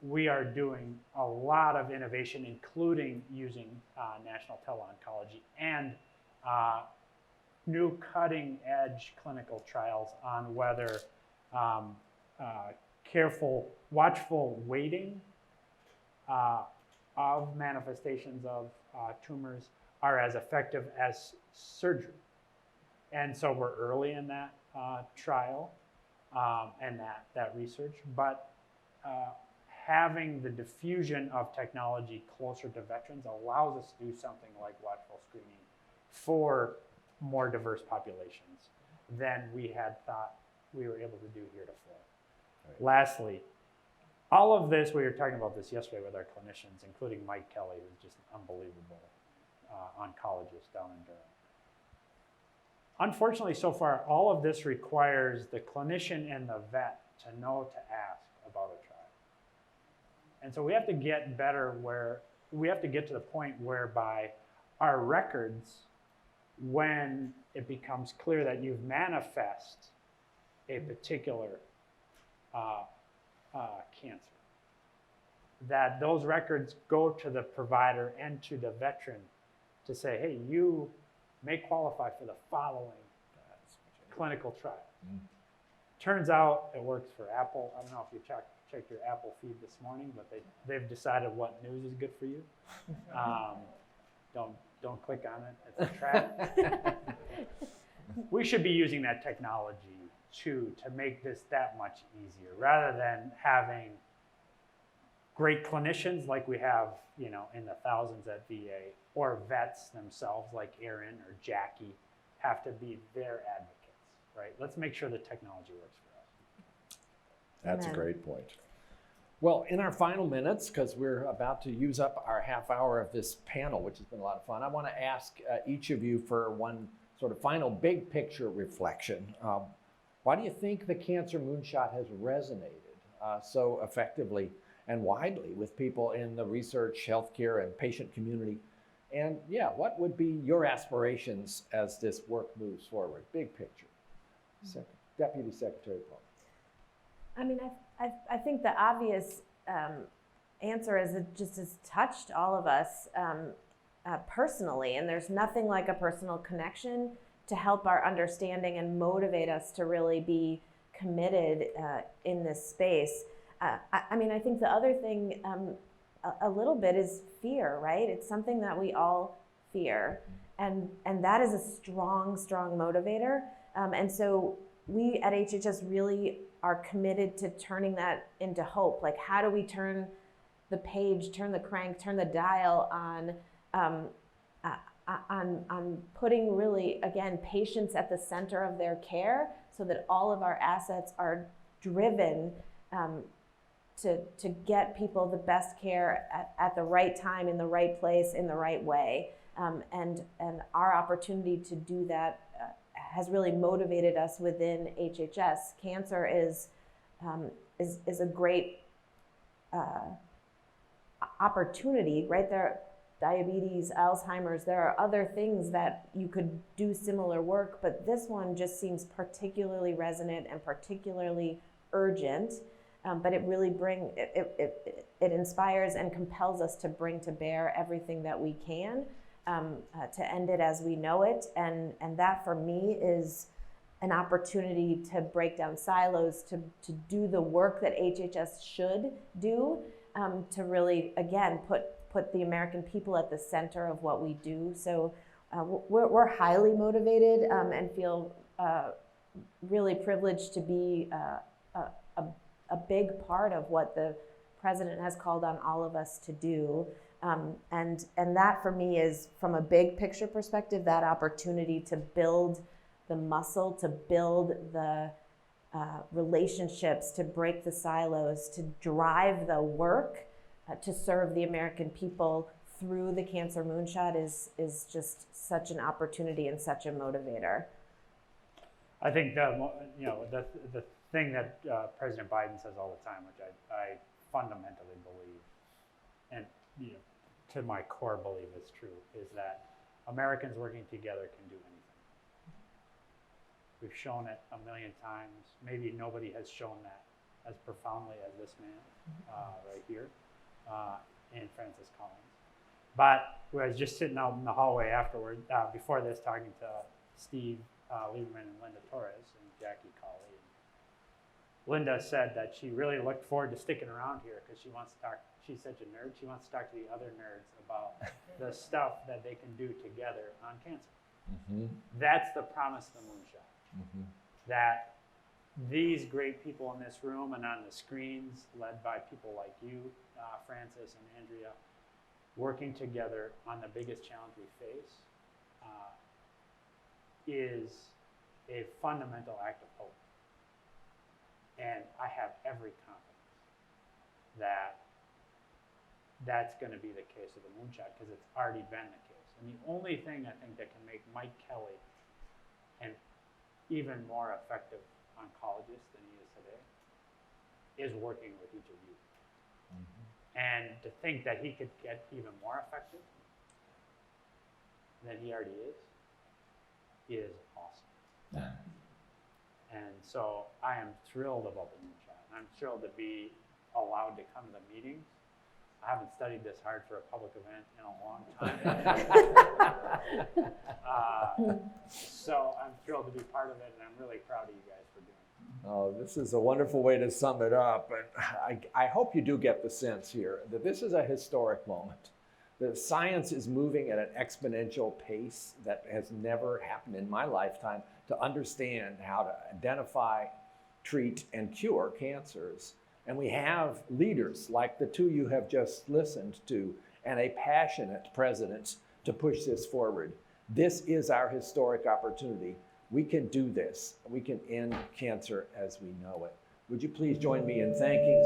we are doing a lot of innovation, including using National Tele-Oncology and new cutting edge clinical trials on whether careful, watchful waiting of manifestations of tumors are as effective as surgery. And so we're early in that trial and that research, but having the diffusion of technology closer to veterans allows us to do something like watchful screening for more diverse populations than we had thought we were able to do heretofore. Right. Lastly, all of this, we were talking about this yesterday with our clinicians, including Mike Kelly, who's just an unbelievable oncologist down in Durham. Unfortunately, so far, all of this requires the clinician and the vet to know to ask about a trial. And so we have to get better we have to get to the point whereby our records, when it becomes clear that you've manifest a particular cancer, that those records go to the provider and to the veteran to say, hey, you may qualify for the following clinical trial. Turns out it works for Apple. I don't know if you checked your Apple feed this morning, but they've decided what news is good for you. Don't click on it. It's a trap. We should be using that technology to make this that much easier, rather than having great clinicians like we have, in the thousands at VA, or vets themselves like Aaron or Jackie have to be their advocates, right? Let's make sure the technology works for us. That's a great point. Well, in our final minutes, because we're about to use up our half hour of this panel, which has been a lot of fun, I want to ask each of you for one sort of final big picture reflection. Why do you think the Cancer Moonshot has resonated so effectively and widely with people in the research, healthcare, and patient community? And yeah, what would be your aspirations as this work moves forward? Big picture. Deputy Secretary Paul. I mean, I think the obvious answer is it just has touched all of us personally, and there's nothing like a personal connection to help our understanding and motivate us to really be committed in this space. I mean, I think the other thing a little bit is fear, right? It's something that we all fear, and that is a strong motivator. And so we at HHS really are committed to turning that into hope. Like, how do we turn the page, turn the crank, turn the dial on putting really, again, patients at the center of their care, so that all of our assets are driven to get people the best care at the right time, in the right place, in the right way. And our opportunity to do that has really motivated us within HHS. Cancer is a great opportunity, right? There, diabetes, Alzheimer's, there are other things that you could do similar work, but this one just seems particularly resonant and particularly urgent. But it really it inspires and compels us to bring to bear everything that we can to end it as we know it. And that for me is an opportunity to break down silos, to do the work that HHS should do, to really, again, put the American people at the center of what we do. So we're highly motivated and feel really privileged to be a big part of what the president has called on all of us to do. And that for me is, from a big picture perspective, that opportunity to build the muscle, to build the relationships, to break the silos, to drive the work, to serve the American people through the Cancer Moonshot is just such an opportunity and such a motivator. I think the thing that President Biden says all the time, which I fundamentally believe, and to my core belief is true, is that Americans working together can do anything. We've shown it a million times. Maybe nobody has shown that as profoundly as this man right here, and Francis Collins. But I was just sitting out in the hallway afterward, before this, talking to Steve Lieberman and Linda Torres and Jackie Colley. Linda said that she really looked forward to sticking around here because she wants to talk. She's such a nerd. She wants to talk to the other nerds about the stuff that they can do together on cancer. Mm-hmm. That's the promise of the Moonshot. Mm-hmm. That these great people in this room and on the screens, led by people like you, Francis and Andrea, working together on the biggest challenge we face, is a fundamental act of hope. And I have every confidence that that's going to be the case with the Moonshot, because it's already been the case. And the only thing I think that can make Mike Kelly an even more effective oncologist than he is today is working with each of you. Mm-hmm. And to think that he could get even more effective than he already is awesome. And so I am thrilled about the Moonshot. I'm thrilled to be allowed to come to the meetings. I haven't studied this hard for a public event in a long time. So I'm thrilled to be part of it, and I'm really proud of you guys for doing it. Oh, this is a wonderful way to sum it up. And I hope you do get the sense here that this is a historic moment. The science is moving at an exponential pace that has never happened in my lifetime to understand how to identify, treat, and cure cancers. And we have leaders like the two you have just listened to, and a passionate president to push this forward. This is our historic opportunity. We can do this. We can end cancer as we know it. Would you please join me in thanking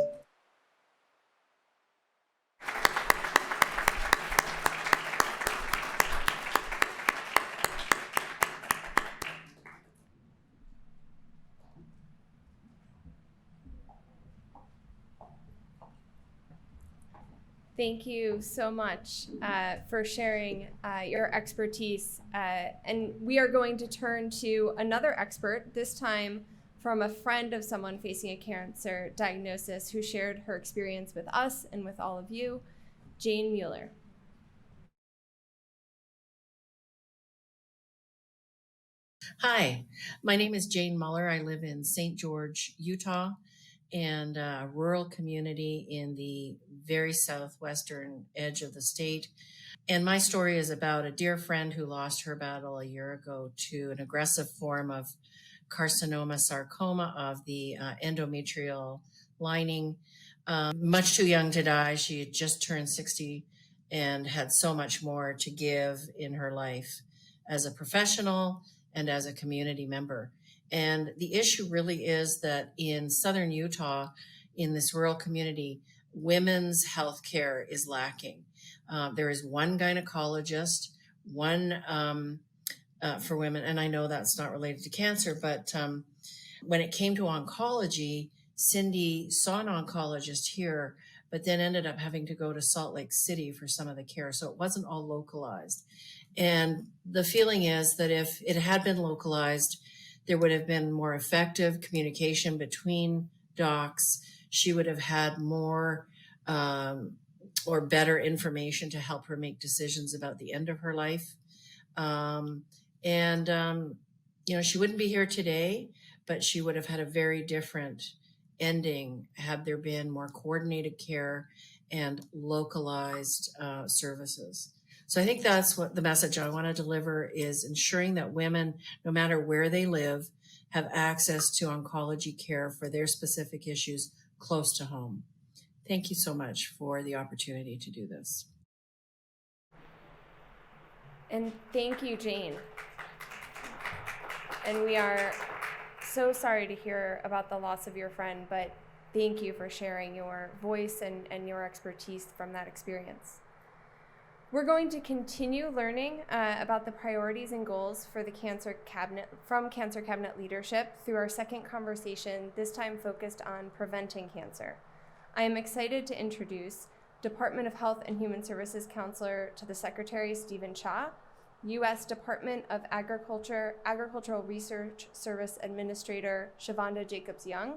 Thank you so much for sharing your expertise. And we are going to turn to another expert, this time from a friend of someone facing a cancer diagnosis who shared her experience with us and with all of you, Jane Mueller. Hi, my name is Jane Mueller. I live in St. George, Utah, and a rural community in the very southwestern edge of the state. And my story is about a dear friend who lost her battle a year ago to an aggressive form of carcinoma sarcoma of the endometrial lining. Much too young to die. She had just turned 60 and had so much more to give in her life as a professional and as a community member. And the issue really is that in southern Utah, in this rural community, women's health care is lacking. There is one gynecologist, one for women, and I know that's not related to cancer, but when it came to oncology, Cindy saw an oncologist here, but then ended up having to go to Salt Lake City for some of the care. So it wasn't all localized. And the feeling is that if it had been localized, there would have been more effective communication between docs. She would have had more or better information to help her make decisions about the end of her life. She wouldn't be here today, but she would have had a very different ending had there been more coordinated care and localized services. So I think that's what the message I want to deliver is ensuring that women, no matter where they live, have access to oncology care for their specific issues close to home. Thank you so much for the opportunity to do this. And thank you, Jane. And we are so sorry to hear about the loss of your friend, but thank you for sharing your voice and your expertise from that experience. We're going to continue learning about the priorities and goals for the Cancer Cabinet from Cancer Cabinet leadership through our second conversation, this time focused on preventing cancer. I am excited to introduce Department of Health and Human Services Counselor to the Secretary, Stephen Cha, U.S. Department of Agricultural Research Service Administrator, Shavonda Jacobs-Young,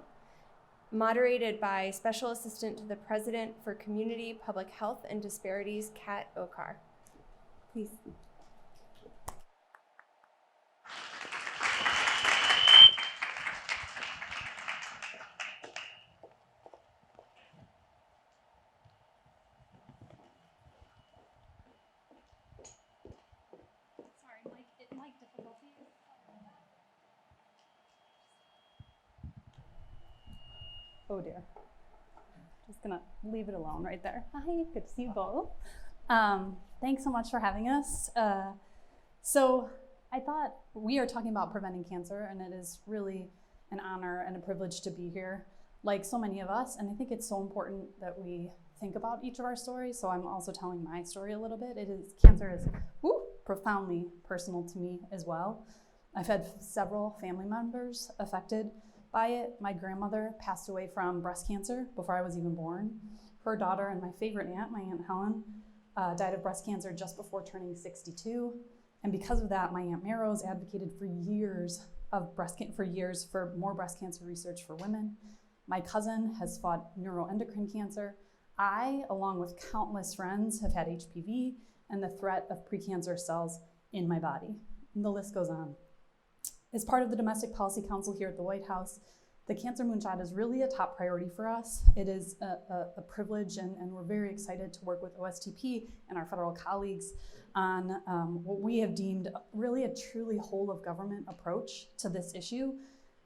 moderated by Special Assistant to the President for Community, Public Health, and Disparities, Kat Okar. Please. Mic difficulties. Oh dear. Just gonna leave it alone right there. Hi, good to see you both. Thanks so much for having us. So I thought we are talking about preventing cancer, and it is really an honor and a privilege to be here, like so many of us. And I think it's so important that we think about each of our stories. So I'm also telling my story a little bit. Cancer is profoundly personal to me as well. I've had several family members affected by it. My grandmother passed away from breast cancer before I was even born. Her daughter and my favorite aunt, my Aunt Helen, died of breast cancer just before turning 62. And because of that, my Aunt Marrow's advocated for years for more breast cancer research for women. My cousin has fought neuroendocrine cancer. I, along with countless friends, have had HPV and the threat of precancer cells in my body. And the list goes on. As part of the Domestic Policy Council here at the White House, the Cancer Moonshot is really a top priority for us. It is a privilege, and we're very excited to work with OSTP and our federal colleagues on what we have deemed really a truly whole of government approach to this issue.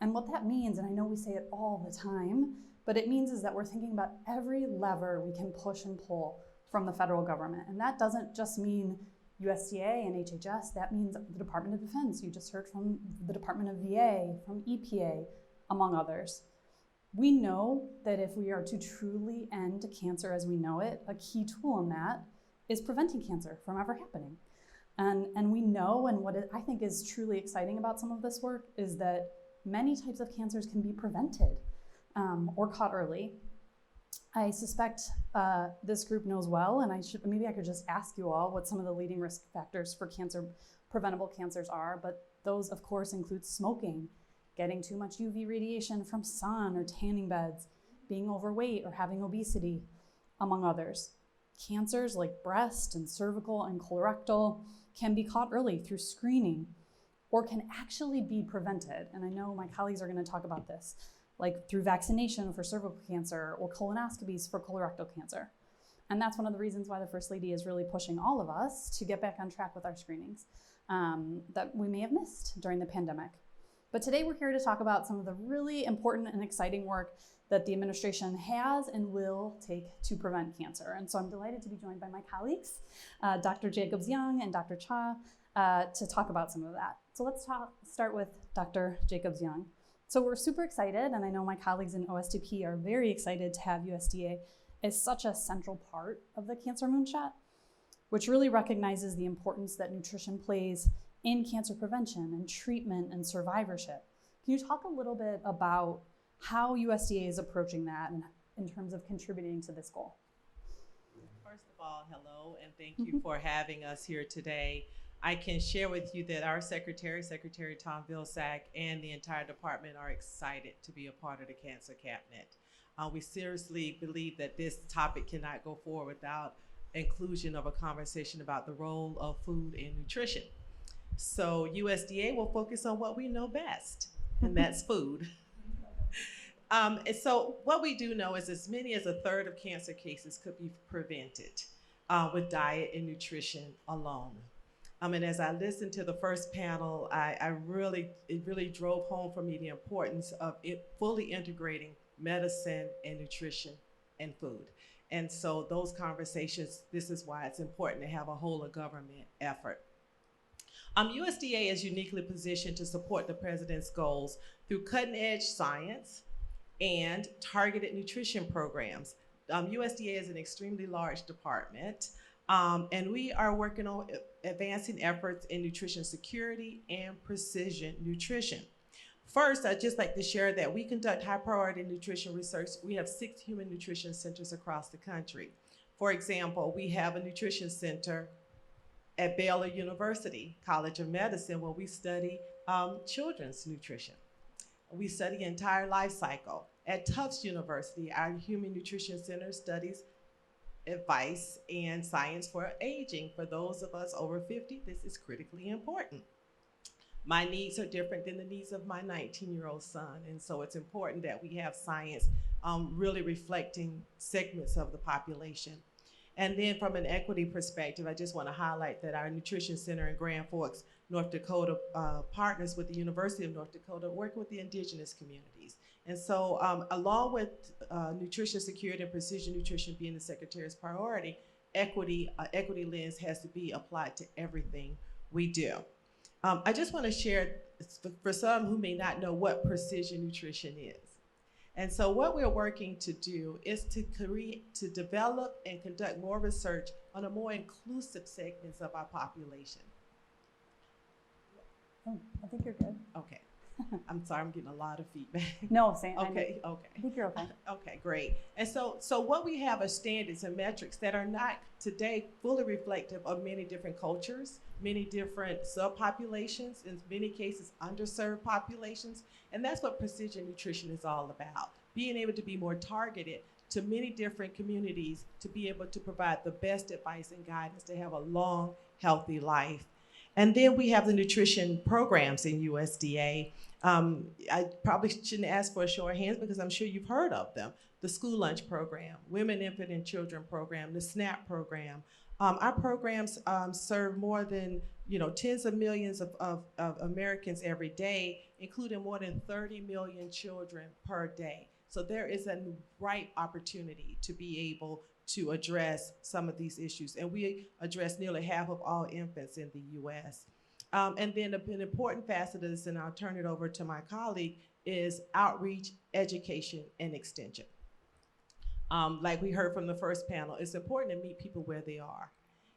And what that means, and I know we say it all the time, but it means is that we're thinking about every lever we can push and pull from the federal government. And that doesn't just mean USDA and HHS, that means the Department of Defense. You just heard from the Department of VA, from EPA, among others. We know that if we are to truly end cancer as we know it, a key tool in that is preventing cancer from ever happening. And we know, and what I think is truly exciting about some of this work is that many types of cancers can be prevented or caught early. I suspect this group knows well, and maybe I could just ask you all what some of the leading risk factors for preventable cancers are, but those of course include smoking, getting too much UV radiation from sun or tanning beds, being overweight or having obesity, among others. Cancers like breast and cervical and colorectal can be caught early through screening or can actually be prevented. And I know my colleagues are going to talk about this, like through vaccination for cervical cancer or colonoscopies for colorectal cancer. And that's one of the reasons why the First Lady is really pushing all of us to get back on track with our screenings that we may have missed during the pandemic. But today we're here to talk about some of the really important and exciting work that the administration has and will take to prevent cancer. And so I'm delighted to be joined by my colleagues, Dr. Jacobs-Young and Dr. Cha, to talk about some of that. So let's start with Dr. Jacobs-Young. So we're super excited, and I know my colleagues in OSTP are very excited to have USDA as such a central part of the Cancer Moonshot, which really recognizes the importance that nutrition plays in cancer prevention and treatment and survivorship. Can you talk a little bit about how USDA is approaching that and in terms of contributing to this goal? First of all, hello, and thank you for having us here today. I can share with you that our Secretary Tom Vilsack, and the entire department are excited to be a part of the Cancer Cabinet. We seriously believe that this topic cannot go forward without inclusion of a conversation about the role of food and nutrition. So USDA will focus on what we know best, and that's food. And so what we do know is as many as a third of cancer cases could be prevented with diet and nutrition alone. And as I listened to the first panel, it really drove home for me the importance of it fully integrating medicine and nutrition and food. And so those conversations, this is why it's important to have a whole of government effort. USDA is uniquely positioned to support the president's goals through cutting-edge science and targeted nutrition programs. USDA is an extremely large department, and we are working on advancing efforts in nutrition security and precision nutrition. First, I'd just like to share that we conduct high priority nutrition research. We have 6 human nutrition centers across the country. For example, we have a nutrition center at Baylor University College of Medicine where we study children's nutrition. We study entire life cycle. At Tufts University, our Human Nutrition Center studies advice and science for aging. For those of us over 50, this is critically important. My needs are different than the needs of my 19-year-old son, and so it's important that we have science really reflecting segments of the population. And then from an equity perspective, I just want to highlight that our Nutrition Center in Grand Forks, North Dakota partners with the University of North Dakota, working with the indigenous communities. And so along with nutrition security and precision nutrition being the Secretary's priority, equity lens has to be applied to everything we do. I just want to share, for some who may not know what precision nutrition is. And so what we're working to do is to develop and conduct more research on a more inclusive segments of our population. Oh, I think you're good. Okay. I'm sorry, I'm getting a lot of feedback. No, Sam. Okay. I think you're okay. Okay, great. And so what we have are standards and metrics that are not today fully reflective of many different cultures, many different subpopulations, in many cases underserved populations. And that's what precision nutrition is all about. Being able to be more targeted to many different communities to be able to provide the best advice and guidance to have a long, healthy life. And then we have the nutrition programs in USDA. I probably shouldn't ask for a show of hands because I'm sure you've heard of them. The school lunch program, Women, Infant, and Children program, the SNAP program. Our programs serve more than tens of millions of Americans every day, including more than 30 million children per day. So there is a ripe opportunity to be able to address some of these issues. And we address nearly half of all infants in the US. And then an important facet of this, and I'll turn it over to my colleague, is outreach, education, and extension. Like we heard from the first panel, it's important to meet people where they are.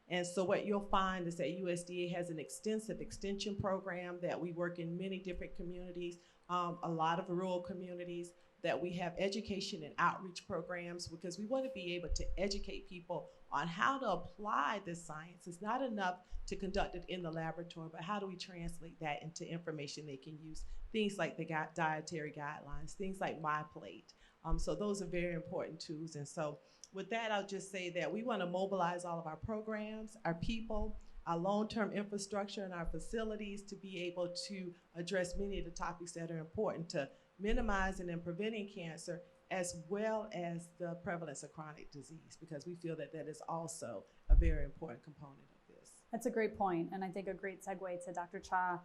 And so what you'll find is that USDA has an extensive extension program that we work in many different communities, a lot of rural communities, that we have education and outreach programs, because we want to be able to educate people on how to apply this science. It's not enough to conduct it in the laboratory, but how do we translate that into information they can use? Things like the dietary guidelines, things like My Plate. So those are very important tools. And so with that, I'll just say that we want to mobilize all of our programs, our people, our long-term infrastructure, and our facilities to be able to address many of the topics that are important to minimizing and preventing cancer, as well as the prevalence of chronic disease, because we feel that that is also a very important component of this. That's a great point, and I think a great segue to Dr. Cha.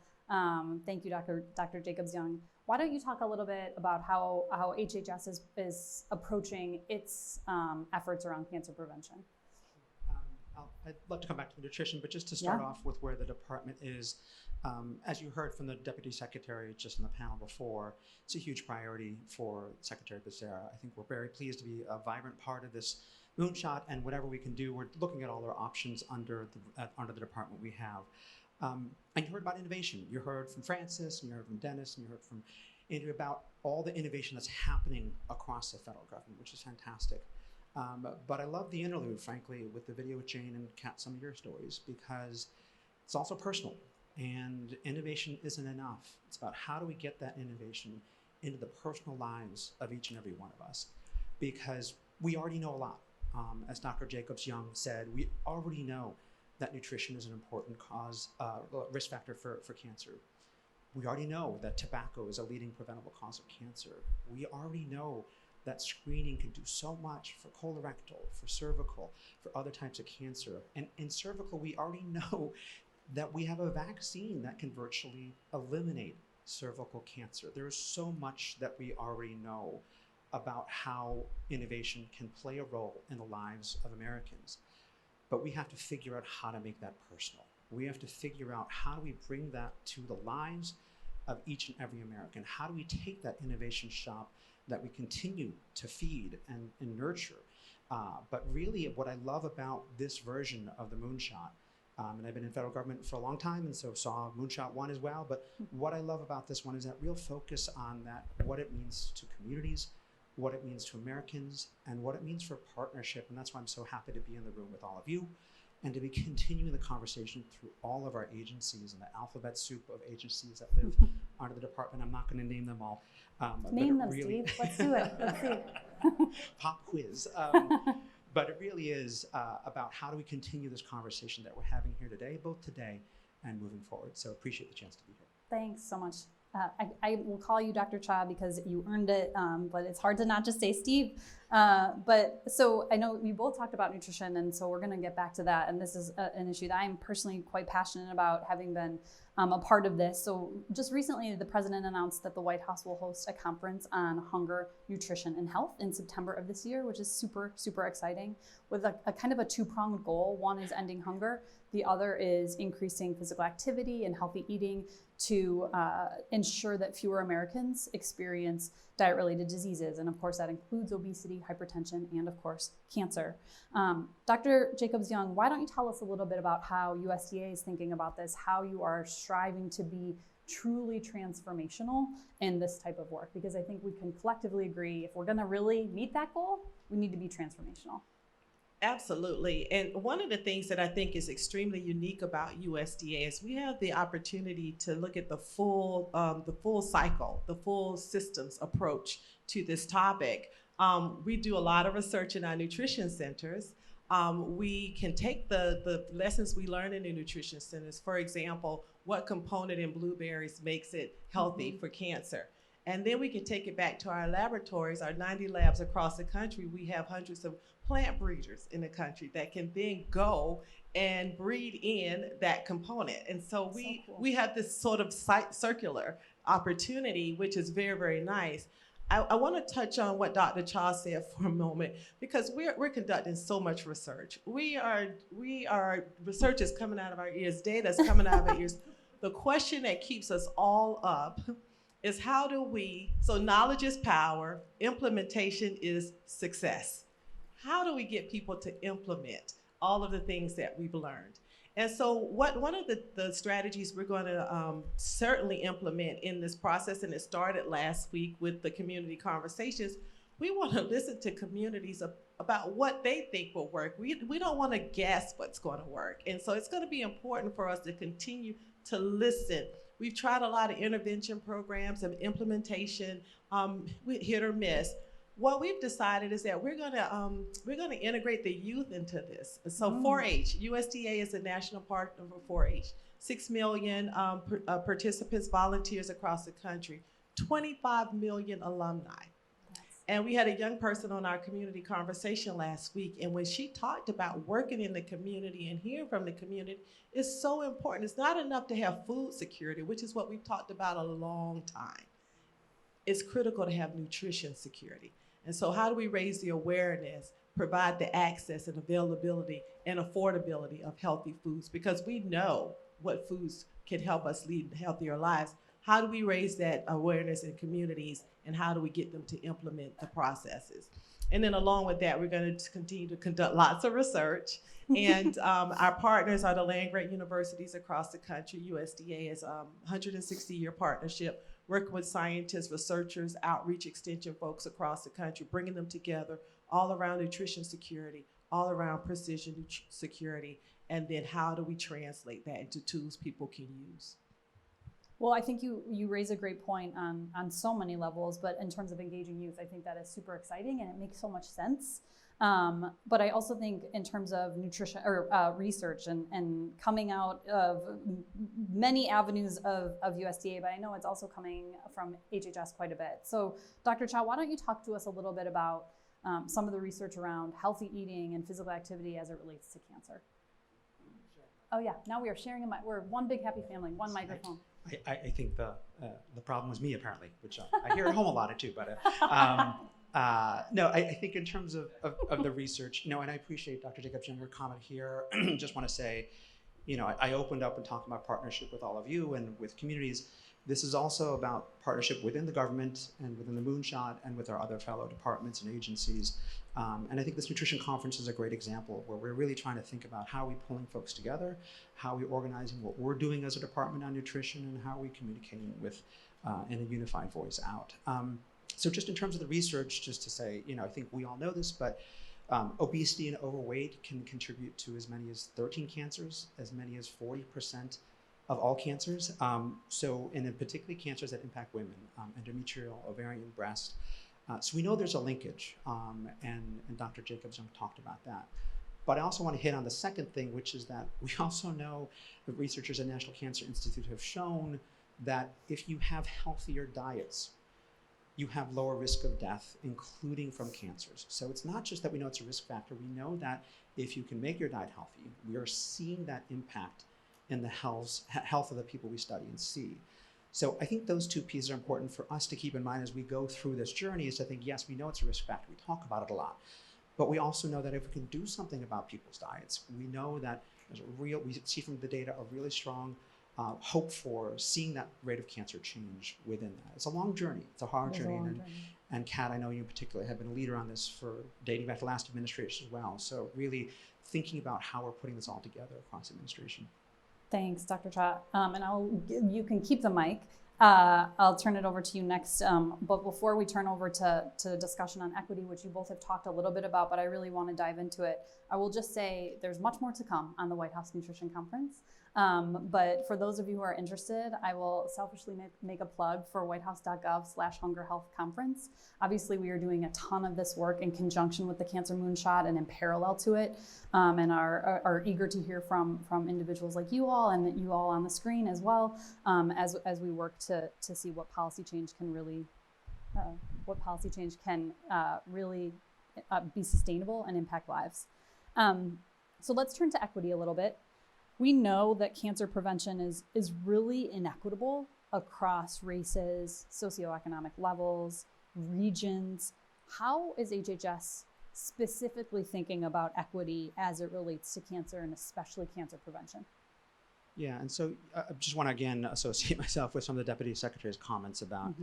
Thank you, Dr. Jacobs-Young. Why don't you talk a little bit about how HHS is approaching its efforts around cancer prevention? I'd love to come back to the nutrition, but just to start off with where the department is, as you heard from the Deputy Secretary just in the panel before, it's a huge priority for Secretary Becerra. I think we're very pleased to be a vibrant part of this Moonshot, and whatever we can do, we're looking at all our options under the department we have. And you heard about innovation. You heard from Francis, and you heard from Dennis, and you heard from Andrew about all the innovation that's happening across the federal government, which is fantastic. But I love the interlude, frankly, with the video with Jane and Kat, some of your stories, because it's also personal, and innovation isn't enough. It's about how do we get that innovation into the personal lives of each and every one of us, because we already know a lot. As Dr. Jacobs-Young said, we already know that nutrition is an important risk factor for cancer. We already know that tobacco is a leading preventable cause of cancer. We already know that screening can do so much for colorectal, for cervical, for other types of cancer. And in cervical, we already know that we have a vaccine that can virtually eliminate cervical cancer. There is so much that we already know about how innovation can play a role in the lives of Americans. But we have to figure out how to make that personal. We have to figure out how do we bring that to the lives of each and every American? How do we take that innovation shop that we continue to feed and nurture? But really what I love about this version of the Moonshot, and I've been in federal government for a long time, and so saw Moonshot 1 as well, but what I love about this one is that real focus on that, what it means to communities, what it means to Americans, and what it means for partnership. And that's why I'm so happy to be in the room with all of you, and to be continuing the conversation through all of our agencies and the alphabet soup of agencies that live under the department. I'm not going to name them all. Name them, really, Steve. Let's do it. Let's see. Pop quiz. But it really is about how do we continue this conversation that we're having here today, both today and moving forward. So appreciate the chance to be here. Thanks so much. I will call you Dr. Cha because you earned it, but it's hard to not just say Steve. But so I know we both talked about nutrition, and so we're going to get back to that. And this is an issue that I'm personally quite passionate about, having been a part of this. So just recently, the president announced that the White House will host a conference on hunger, nutrition, and health in September of this year, which is super, super exciting, with a kind of a two-pronged goal. One is ending hunger. The other is increasing physical activity and healthy eating to ensure that fewer Americans experience diet-related diseases. And of course, that includes obesity, hypertension, and of course, cancer. Dr. Jacobs-Young, why don't you tell us a little bit about how USDA is thinking about this, how you are striving to be truly transformational in this type of work? Because I think we can collectively agree, if we're gonna really meet that goal, we need to be transformational. Absolutely. And one of the things that I think is extremely unique about USDA is we have the opportunity to look at the full cycle, the full systems approach to this topic. We do a lot of research in our nutrition centers. We can take the lessons we learn in the nutrition centers. For example, what component in blueberries makes it healthy for cancer? And then we can take it back to our laboratories, our 90 labs across the country. We have hundreds of plant breeders in the country that can then go and breed in that component. And so we have this sort of circular opportunity, which is very, very nice. I want to touch on what Dr. Cha said for a moment, because we're conducting so much research. We are research is coming out of our ears, data is coming out of our ears. The question that keeps us all up is how do we, so knowledge is power, implementation is success. How do we get people to implement all of the things that we've learned? And so one of the strategies we're going to certainly implement in this process, and it started last week with the community conversations, we want to listen to communities about what they think will work. We don't want to guess what's going to work. And so it's going to be important for us to continue to listen. We've tried a lot of intervention programs and implementation, hit or miss. What we've decided is that we're gonna integrate the youth into this. So 4-H, USDA is a national partner for 4-H. 6 million participants, volunteers across the country, 25 million alumni. And we had a young person on our community conversation last week, and when she talked about working in the community and hearing from the community, it's so important. It's not enough to have food security, which is what we've talked about a long time. It's critical to have nutrition security. And so how do we raise the awareness, provide the access and availability and affordability of healthy foods? Because we know what foods can help us lead healthier lives. How do we raise that awareness in communities, and how do we get them to implement the processes? And then along with that, we're going to continue to conduct lots of research. And our partners are the land-grant universities across the country. USDA is a 160-year partnership, working with scientists, researchers, outreach extension folks across the country, bringing them together all around nutrition security, all around precision security, and then how do we translate that into tools people can use? Well, I think you raise a great point on so many levels, but in terms of engaging youth, I think that is super exciting and it makes so much sense. But I also think in terms of nutrition or research and coming out of many avenues of USDA, but I know it's also coming from HHS quite a bit. So Dr. Cha, why don't you talk to us a little bit about some of the research around healthy eating and physical activity as it relates to cancer? Oh yeah, now we are sharing a mic. We're one big happy family, one microphone. I think the problem was me apparently, which I hear at home a lot too. But no, I think in terms of the research, and I appreciate Dr. Jacobs your comment here. Just want to say, I opened up and talked about partnership with all of you and with communities. This is also about partnership within the government and within the Moonshot and with our other fellow departments and agencies. And I think this nutrition conference is a great example where we're really trying to think about how we're pulling folks together, how we're organizing what we're doing as a department on nutrition, and how we're communicating with in a unified voice out. So just in terms of the research, just to say, I think we all know this, but obesity and overweight can contribute to as many as 13 cancers, as many as 40% of all cancers. So, and in particularly cancers that impact women, endometrial, ovarian, breast. So we know there's a linkage, and Dr. Jacobs talked about that. But I also want to hit on the second thing, which is that we also know that researchers at National Cancer Institute have shown that if you have healthier diets, you have lower risk of death, including from cancers. So it's not just that we know it's a risk factor. We know that if you can make your diet healthy, we are seeing that impact in the health of the people we study and see. So I think those two pieces are important for us to keep in mind as we go through this journey, is to think, yes, we know it's a risk factor. We talk about it a lot. But we also know that if we can do something about people's diets, we know that there's we see from the data a really strong hope for seeing that rate of cancer change within that. It's a long journey. It's a hard journey. And Kat, I know you in particular have been a leader on this for dating back to last administration as well. So really thinking about how we're putting this all together across administration. Thanks, Dr. Cha. And you can keep the mic. I'll turn it over to you next. But before we turn over to discussion on equity, which you both have talked a little bit about, but I really want to dive into it, I will just say there's much more to come on the White House Nutrition Conference. But for those of you who are interested, I will selfishly make a plug for whitehouse.gov/Hunger Health Conference. Obviously, we are doing a ton of this work in conjunction with the Cancer Moonshot and in parallel to it, and are eager to hear from individuals like you all and you all on the screen as well, as we work to see what policy change can really be sustainable and impact lives. So let's turn to equity a little bit. We know that cancer prevention is really inequitable across races, socioeconomic levels, regions. How is HHS specifically thinking about equity as it relates to cancer and especially cancer prevention? Yeah, and so I just want to again associate myself with some of the Deputy Secretary's comments about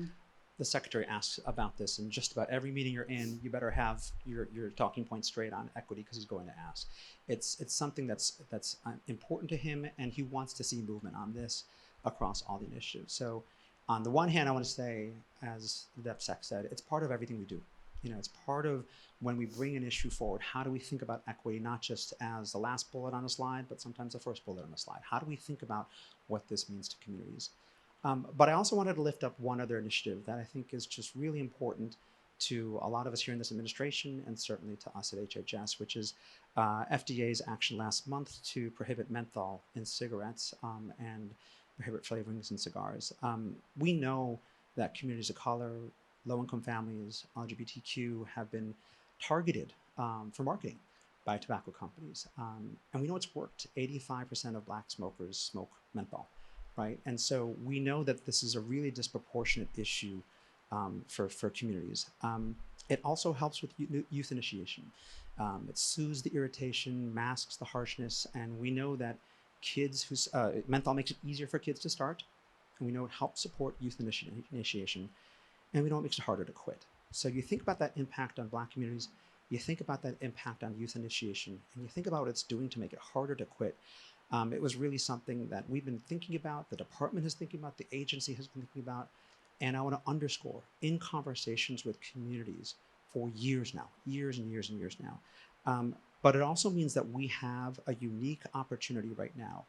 the secretary asks about this in just about every meeting you're in. You better have your talking point straight on equity because he's going to ask. It's something that's important to him, and he wants to see movement on this across all the initiatives. So on the one hand, I want to say, as the DepSec said, it's part of everything we do. It's part of when we bring an issue forward, how do we think about equity, not just as the last bullet on a slide, but sometimes the first bullet on a slide? How do we think about what this means to communities? But I also wanted to lift up one other initiative that I think is just really important to a lot of us here in this administration and certainly to us at HHS, which is FDA's action last month to prohibit menthol in cigarettes and prohibit flavorings in cigars. We know that communities of color, low-income families, LGBTQ have been targeted for marketing by tobacco companies. And we know it's worked. 85% of Black smokers smoke menthol. Right, and so we know that this is a really disproportionate issue for communities. It also helps with youth initiation. It soothes the irritation, masks the harshness, and we know that menthol makes it easier for kids to start, and we know it helps support youth initiation, and we know it makes it harder to quit. So you think about that impact on Black communities, you think about that impact on youth initiation, and you think about what it's doing to make it harder to quit. It was really something that we've been thinking about, the department is thinking about, the agency has been thinking about, and I want to underscore in conversations with communities for years now, years and years and years now. But it also means that we have a unique opportunity right now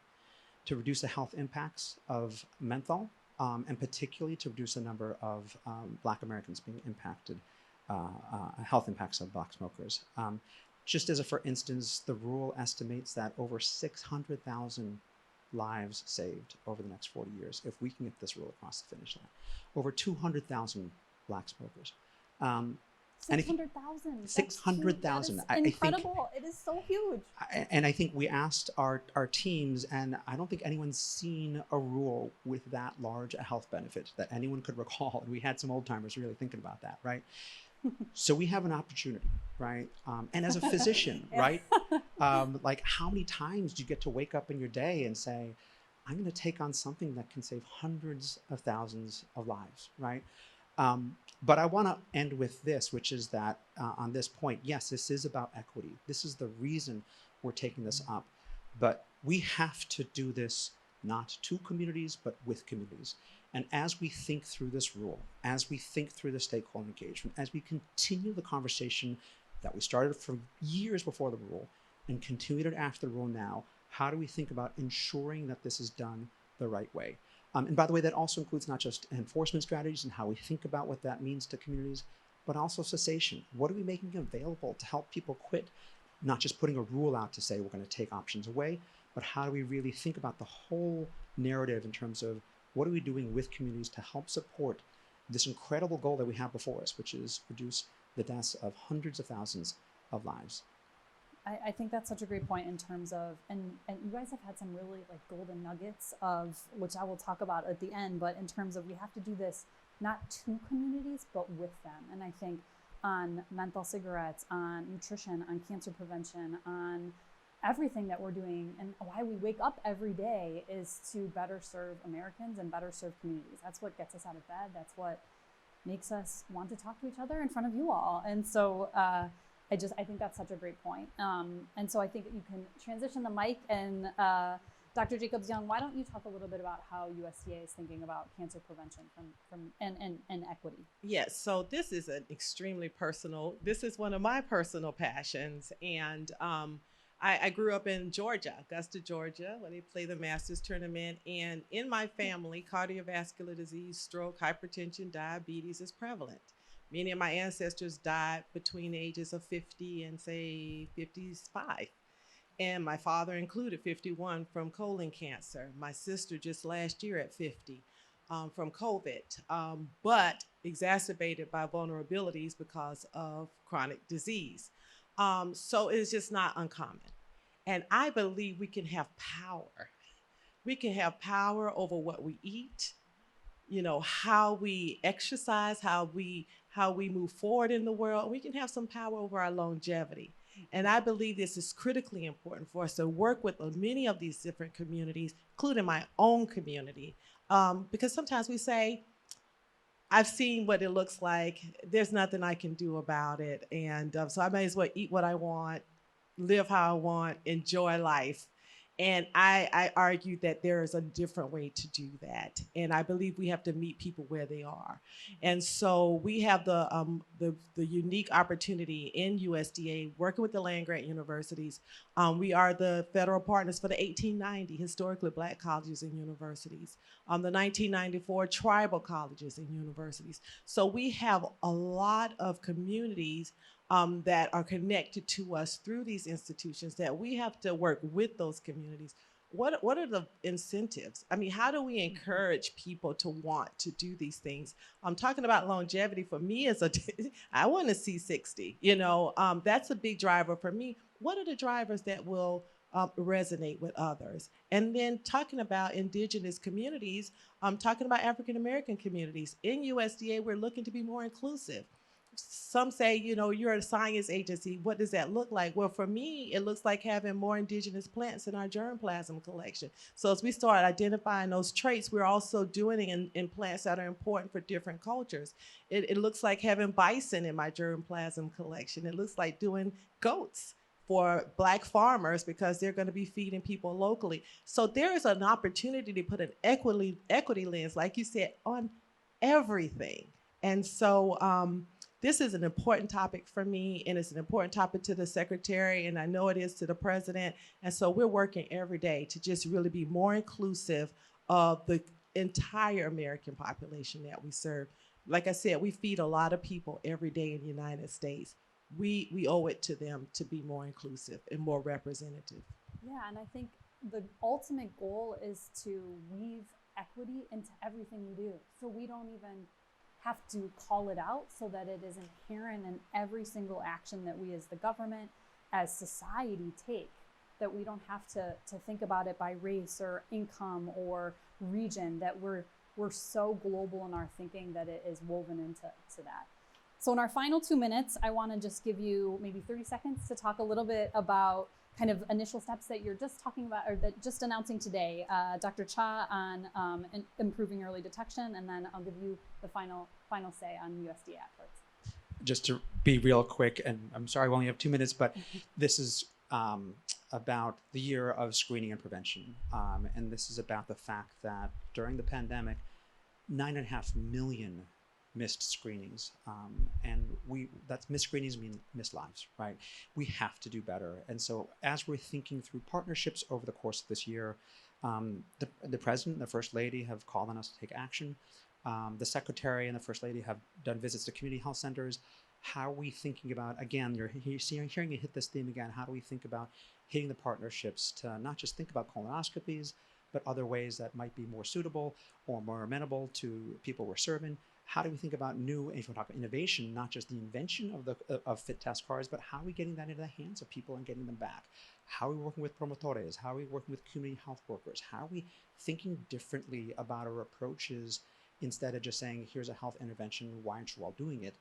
to reduce the health impacts of menthol, and particularly to reduce the number of Black Americans being impacted, health impacts of Black smokers. Just as a for instance, the rule estimates that over 600,000 lives saved over the next 40 years if we can get this rule across the finish line. Over 200,000 Black smokers. 600,000. 600,000. Incredible. It is so huge. And I think we asked our teams, and I don't think anyone's seen a rule with that large a health benefit that anyone could recall. And we had some old timers really thinking about that, right? So we have an opportunity, right? And as a physician, right? Like how many times do you get to wake up in your day and say, I'm going to take on something that can save hundreds of thousands of lives, right? But I want to end with this, which is that on this point, yes, this is about equity. This is the reason we're taking this up. But we have to do this not to communities, but with communities. And as we think through this rule, as we think through the stakeholder engagement, as we continue the conversation that we started for years before the rule and continued it after the rule now, how do we think about ensuring that this is done the right way? And by the way, that also includes not just enforcement strategies and how we think about what that means to communities, but also cessation. What are we making available to help people quit? Not just putting a rule out to say we're going to take options away, but how do we really think about the whole narrative in terms of what are we doing with communities to help support this incredible goal that we have before us, which is reduce the deaths of hundreds of thousands of lives. I think that's such a great point in terms of, and you guys have had some really like golden nuggets of, which I will talk about at the end, but in terms of we have to do this not to communities, but with them. And I think on menthol cigarettes, on nutrition, on cancer prevention, on everything that we're doing and why we wake up every day is to better serve Americans and better serve communities. That's what gets us out of bed. That's what makes us want to talk to each other in front of you all. And so I think that's such a great point. And so I think you can transition the mic and Dr. Jacobs-Young, why don't you talk a little bit about how USDA is thinking about cancer prevention and equity? Yes, so this is this is one of my personal passions. And I grew up in Georgia, Augusta, Georgia, where they play the Masters tournament. And in my family, cardiovascular disease, stroke, hypertension, diabetes is prevalent. Many of my ancestors died between the ages of 50 and say 55. And my father included 51 from colon cancer. My sister just last year at 50 from COVID, but exacerbated by vulnerabilities because of chronic disease. So it's just not uncommon. And I believe we can have power. We can have power over what we eat, you know, how we exercise, how we move forward in the world. We can have some power over our longevity. And I believe this is critically important for us to work with many of these different communities, including my own community, because sometimes we say, I've seen what it looks like. There's nothing I can do about it. And so I may as well eat what I want, live how I want, enjoy life. And I argue that there is a different way to do that. And I believe we have to meet people where they are. And so we have the unique opportunity in USDA working with the land-grant universities. We are the federal partners for the 1890 historically Black colleges and universities, the 1994 tribal colleges and universities. So we have a lot of communities that are connected to us through these institutions that we have to work with those communities. What are the incentives? I mean, how do we encourage people to want to do these things? I'm talking about longevity for me I want to see 60, that's a big driver for me. What are the drivers that will resonate with others? And then talking about indigenous communities, talking about African-American communities. In USDA, we're looking to be more inclusive. Some say, you're a science agency. What does that look like? Well, for me, it looks like having more indigenous plants in our germplasm collection. So as we start identifying those traits, we're also doing it in plants that are important for different cultures. It looks like having bison in my germplasm collection. It looks like doing goats for Black farmers because they're going to be feeding people locally. So there is an opportunity to put an equity lens, like you said, on everything. And so this is an important topic for me, and it's an important topic to the secretary, and I know it is to the president. And so we're working every day to just really be more inclusive of the entire American population that we serve. Like I said, we feed a lot of people every day in the United States. We owe it to them to be more inclusive and more representative. Yeah, and I think the ultimate goal is to weave equity into everything we do. So we don't even have to call it out, so that it is inherent in every single action that we as the government, as society take, that we don't have to think about it by race or income or region, that we're so global in our thinking that it is woven into that. So in our final 2 minutes, I want to just give you maybe 30 seconds to talk a little bit about kind of initial steps that you're just talking about, or that just announcing today. Dr. Cha on improving early detection, and then I'll give you the final say on USDA efforts. Just to be real quick, and I'm sorry we only have 2 minutes, but this is about the year of screening and prevention. And this is about the fact that during the pandemic, 9.5 million missed screenings, and that's missed screenings mean missed lives, right? We have to do better. And so as we're thinking through partnerships over the course of this year, the president and the first lady have called on us to take action. The secretary and the first lady have done visits to community health centers. How are we thinking about, again, you're hearing you hit this theme again, how do we think about hitting the partnerships to not just think about colonoscopies, but other ways that might be more suitable or more amenable to people we're serving? How do we think about new, if we talk about innovation, not just the invention of fit test cards, but how are we getting that into the hands of people and getting them back? How are we working with promotores? How are we working with community health workers? How are we thinking differently about our approaches instead of just saying, here's a health intervention, why aren't you all doing it?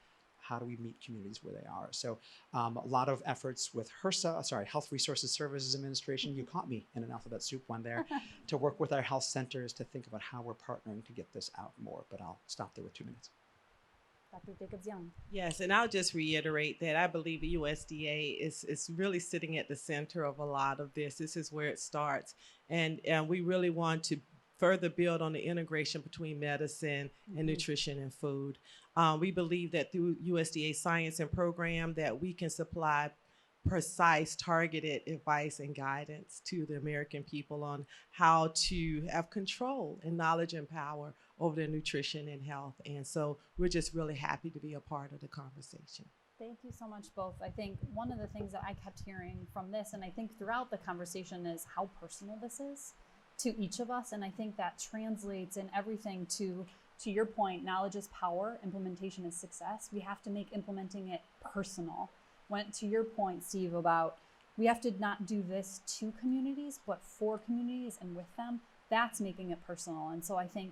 How do we meet communities where they are? So a lot of efforts with HRSA, Health Resources Services Administration, you caught me in an alphabet soup one there, to work with our health centers to think about how we're partnering to get this out more. But I'll stop there with 2 minutes. Dr. Jacobs-Young. Yes, and I'll just reiterate that I believe the USDA is really sitting at the center of a lot of this. This is where it starts. And we really want to further build on the integration between medicine and nutrition and food. We believe that through USDA science and program that we can supply precise, targeted advice and guidance to the American people on how to have control and knowledge and power over their nutrition and health. And so we're just really happy to be a part of the conversation. Thank you so much both. I think one of the things that I kept hearing from this, and I think throughout the conversation, is how personal this is to each of us. And I think that translates in everything to your point, knowledge is power, implementation is success. We have to make implementing it personal. To your point, Steve, about we have to not do this to communities, but for communities and with them. That's making it personal. And so I think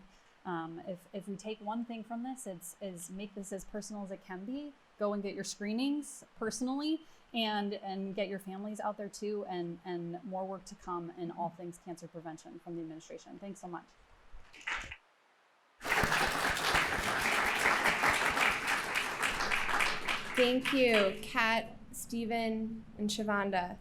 if we take one thing from this, is make this as personal as it can be. Go and get your screenings personally, and get your families out there too, and more work to come in all things cancer prevention from the administration. Thanks so much. Thank you, Kat, Stephen, and Shavonda.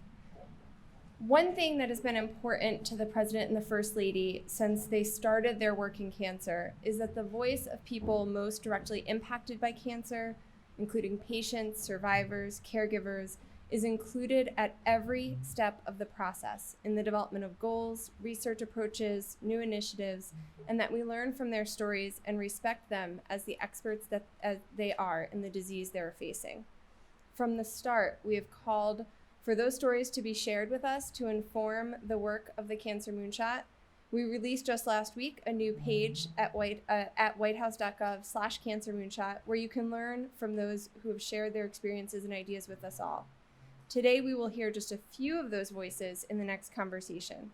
One thing that has been important to the President and the First Lady since they started their work in cancer is that the voice of people most directly impacted by cancer, including patients, survivors, caregivers, is included at every step of the process in the development of goals, research approaches, new initiatives, and that we learn from their stories and respect them as the experts that as they are in the disease they're facing. From the start, we have called for those stories to be shared with us to inform the work of the Cancer Moonshot. We released just last week a new page at whitehouse.gov/cancermoonshot where you can learn from those who have shared their experiences and ideas with us all. Today, we will hear just a few of those voices in the next conversation.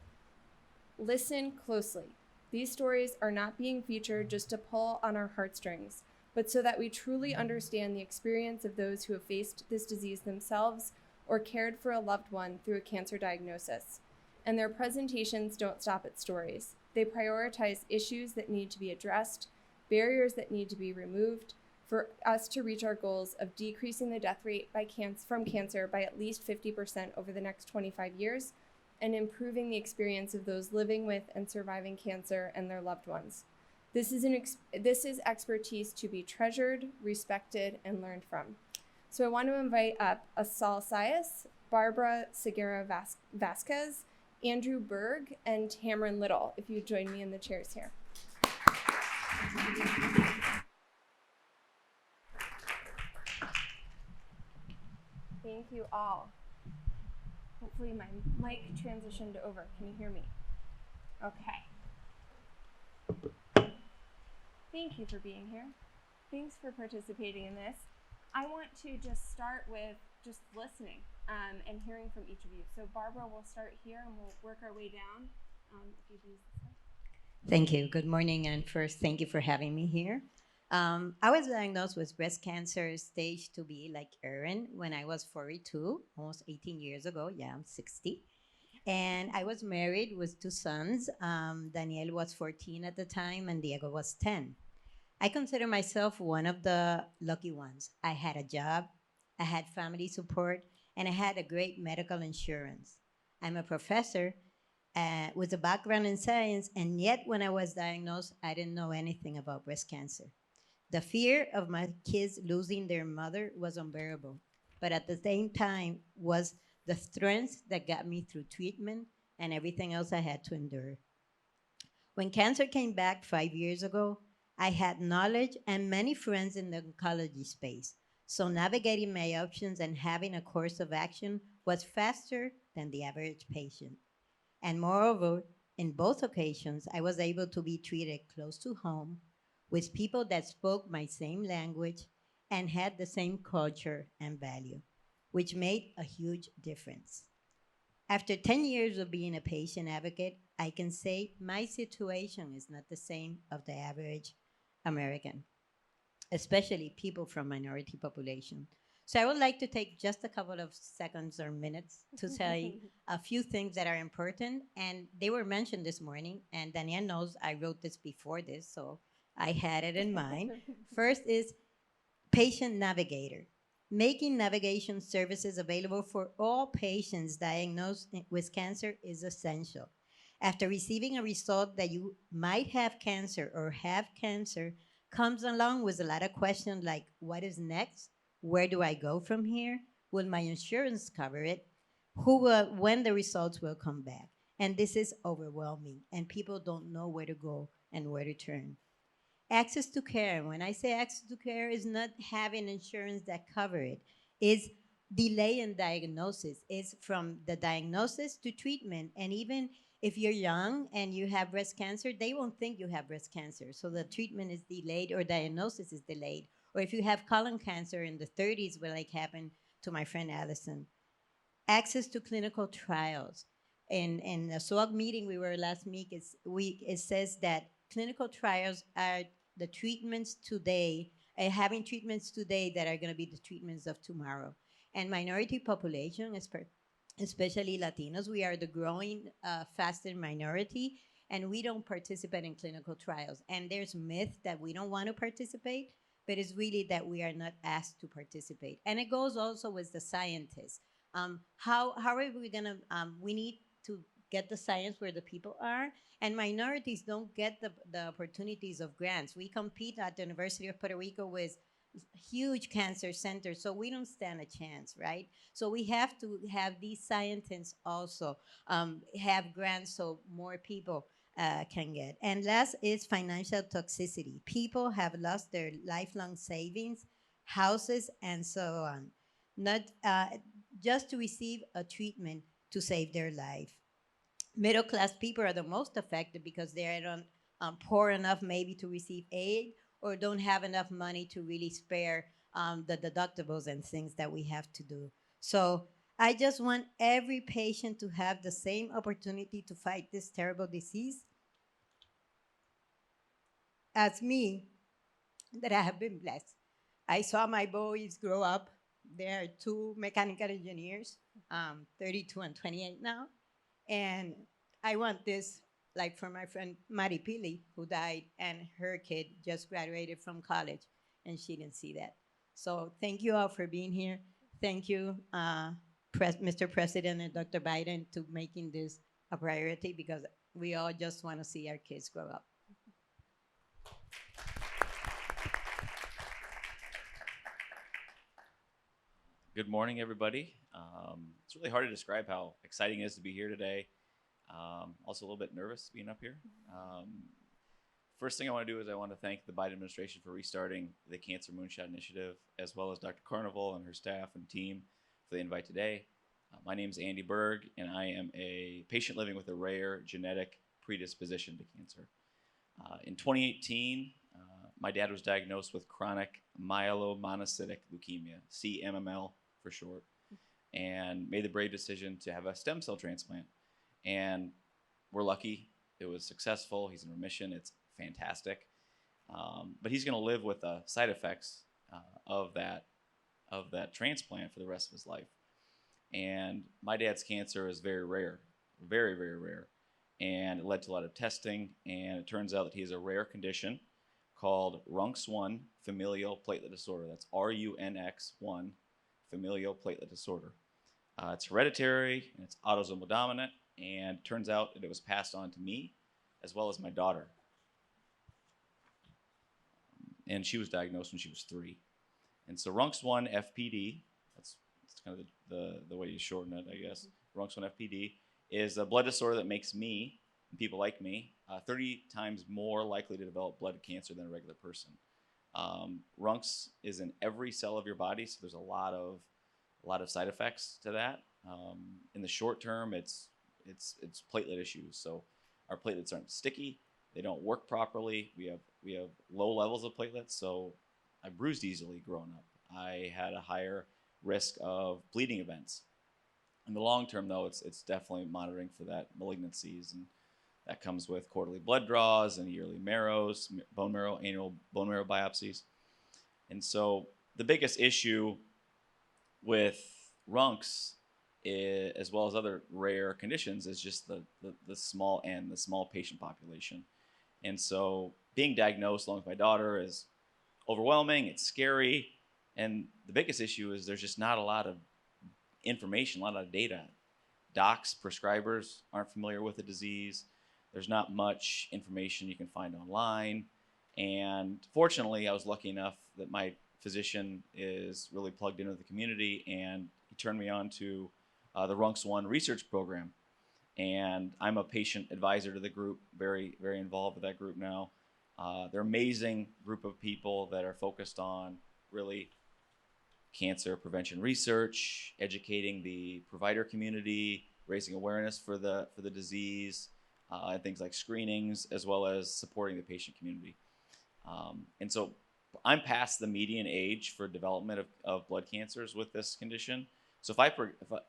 Listen closely. These stories are not being featured just to pull on our heartstrings, but so that we truly understand the experience of those who have faced this disease themselves or cared for a loved one through a cancer diagnosis. And their presentations don't stop at stories. They prioritize issues that need to be addressed, barriers that need to be removed, for us to reach our goals of decreasing the death rate from cancer by at least 50% over the next 25 years, and improving the experience of those living with and surviving cancer and their loved ones. This is expertise to be treasured, respected, and learned from. So I want to invite up Asal Sayas, Barbara Segura Vasquez, Andrew Berg, and Tamron Little, if you join me in the chairs here. Thank you all. Hopefully my mic transitioned over. Can you hear me? Okay. Thank you for being here. Thanks for participating in this. I want to just start with just listening and hearing from each of you. So Barbara, we'll start here and we'll work our way down. Thank you. Good morning. And first, thank you for having me here. I was diagnosed with breast cancer stage 2B like Erin when I was 42, almost 18 years ago. Yeah, I'm 60. And I was married with 2 sons. Daniel was 14 at the time and Diego was 10. I consider myself one of the lucky ones. I had a job, I had family support, and I had a great medical insurance. I'm a professor with a background in science, and yet when I was diagnosed, I didn't know anything about breast cancer. The fear of my kids losing their mother was unbearable, but at the same time was the strength that got me through treatment and everything else I had to endure. When cancer came back 5 years ago, I had knowledge and many friends in the oncology space, so navigating my options and having a course of action was faster than the average patient. And moreover, in both occasions, I was able to be treated close to home with people that spoke my same language and had the same culture and value, which made a huge difference. After 10 years of being a patient advocate, I can say my situation is not the same of the average American, especially people from minority population. So I would like to take just a couple of seconds or minutes to say a few things that are important, and they were mentioned this morning, and Danielle knows I wrote this before this, so I had it in mind. First is patient navigator. Making navigation services available for all patients diagnosed with cancer is essential. After receiving a result that you might have cancer or have cancer, comes along with a lot of questions like, what is next? Where do I go from here? Will my insurance cover it? When the results will come back? And this is overwhelming, and people don't know where to go and where to turn. Access to care. When I say access to care, is not having insurance that cover it. It's delay in diagnosis. It's from the diagnosis to treatment. And even if you're young and you have breast cancer, they won't think you have breast cancer. So the treatment is delayed or diagnosis is delayed. Or if you have colon cancer in the 30s, like happened to my friend Allison. Access to clinical trials. In the SWOG meeting we were last week, it says that clinical trials are the treatments today, having treatments today that are going to be the treatments of tomorrow. And minority population, especially Latinos, we are the growing fastest minority, and we don't participate in clinical trials. And there's myth that we don't want to participate, but it's really that we are not asked to participate. And it goes also with the scientists. How are we gonna, we need to get the science where the people are, and minorities don't get the opportunities of grants. We compete at the University of Puerto Rico with huge cancer centers, so we don't stand a chance, right? So we have to have these scientists also have grants so more people can get. And last is financial toxicity. People have lost their lifelong savings, houses, and so on, not just to receive a treatment to save their life. Middle class people are the most affected because they don't poor enough maybe to receive aid or don't have enough money to really spare the deductibles and things that we have to do. So I just want every patient to have the same opportunity to fight this terrible disease as me, that I have been blessed. I saw my boys grow up. They are two mechanical engineers, 32 and 28 now. And I want this, like for my friend Mari Pili, who died, and her kid just graduated from college, and she didn't see that. So thank you all for being here. Thank you, Mr. President and Dr. Biden, to making this a priority, because we all just want to see our kids grow up. Good morning, everybody. It's really hard to describe how exciting it is to be here today. Also a little bit nervous being up here. First thing I want to do is I want to thank the Biden administration for restarting the Cancer Moonshot Initiative, as well as Dr. Carnival and her staff and team for the invite today. My name is Andy Berg, and I am a patient living with a rare genetic predisposition to cancer. In 2018, my dad was diagnosed with chronic myelomonocytic leukemia, CMML for short, and made the brave decision to have a stem cell transplant. And we're lucky. It was successful. He's in remission. It's fantastic. But he's going to live with the side effects of that transplant for the rest of his life. And my dad's cancer is very rare, very, very rare. And it led to a lot of testing, and it turns out that he has a rare condition called RUNX1 familial platelet disorder. That's RUNX1 familial platelet disorder. It's hereditary, and it's autosomal dominant, and it turns out that it was passed on to me as well as my daughter. And she was diagnosed when she was 3. And so RUNX1 FPD, that's kind of the way you shorten it, I guess. RUNX1 FPD is a blood disorder that makes me, and people like me, 30 times more likely to develop blood cancer than a regular person. RUNX is in every cell of your body, so there's a lot of side effects to that. In the short term, it's platelet issues. So our platelets aren't sticky; they don't work properly. We have low levels of platelets, so I bruised easily growing up. I had a higher risk of bleeding events. In the long term, though, it's definitely monitoring for that malignancies, and that comes with quarterly blood draws and yearly marrows, annual bone marrow biopsies. And so the biggest issue with RUNX, as well as other rare conditions, is just the small N, the small patient population. And so being diagnosed along with my daughter is overwhelming, it's scary, and the biggest issue is there's just not a lot of information, a lot of data. Docs, prescribers aren't familiar with the disease. There's not much information you can find online. And fortunately, I was lucky enough that my physician is really plugged into the community, and he turned me on to the RUNX1 research program. And I'm a patient advisor to the group, very, very involved with that group now. They're an amazing group of people that are focused on really cancer prevention research, educating the provider community, raising awareness for the disease, and things like screenings, as well as supporting the patient community. And so I'm past the median age for development of blood cancers with this condition. So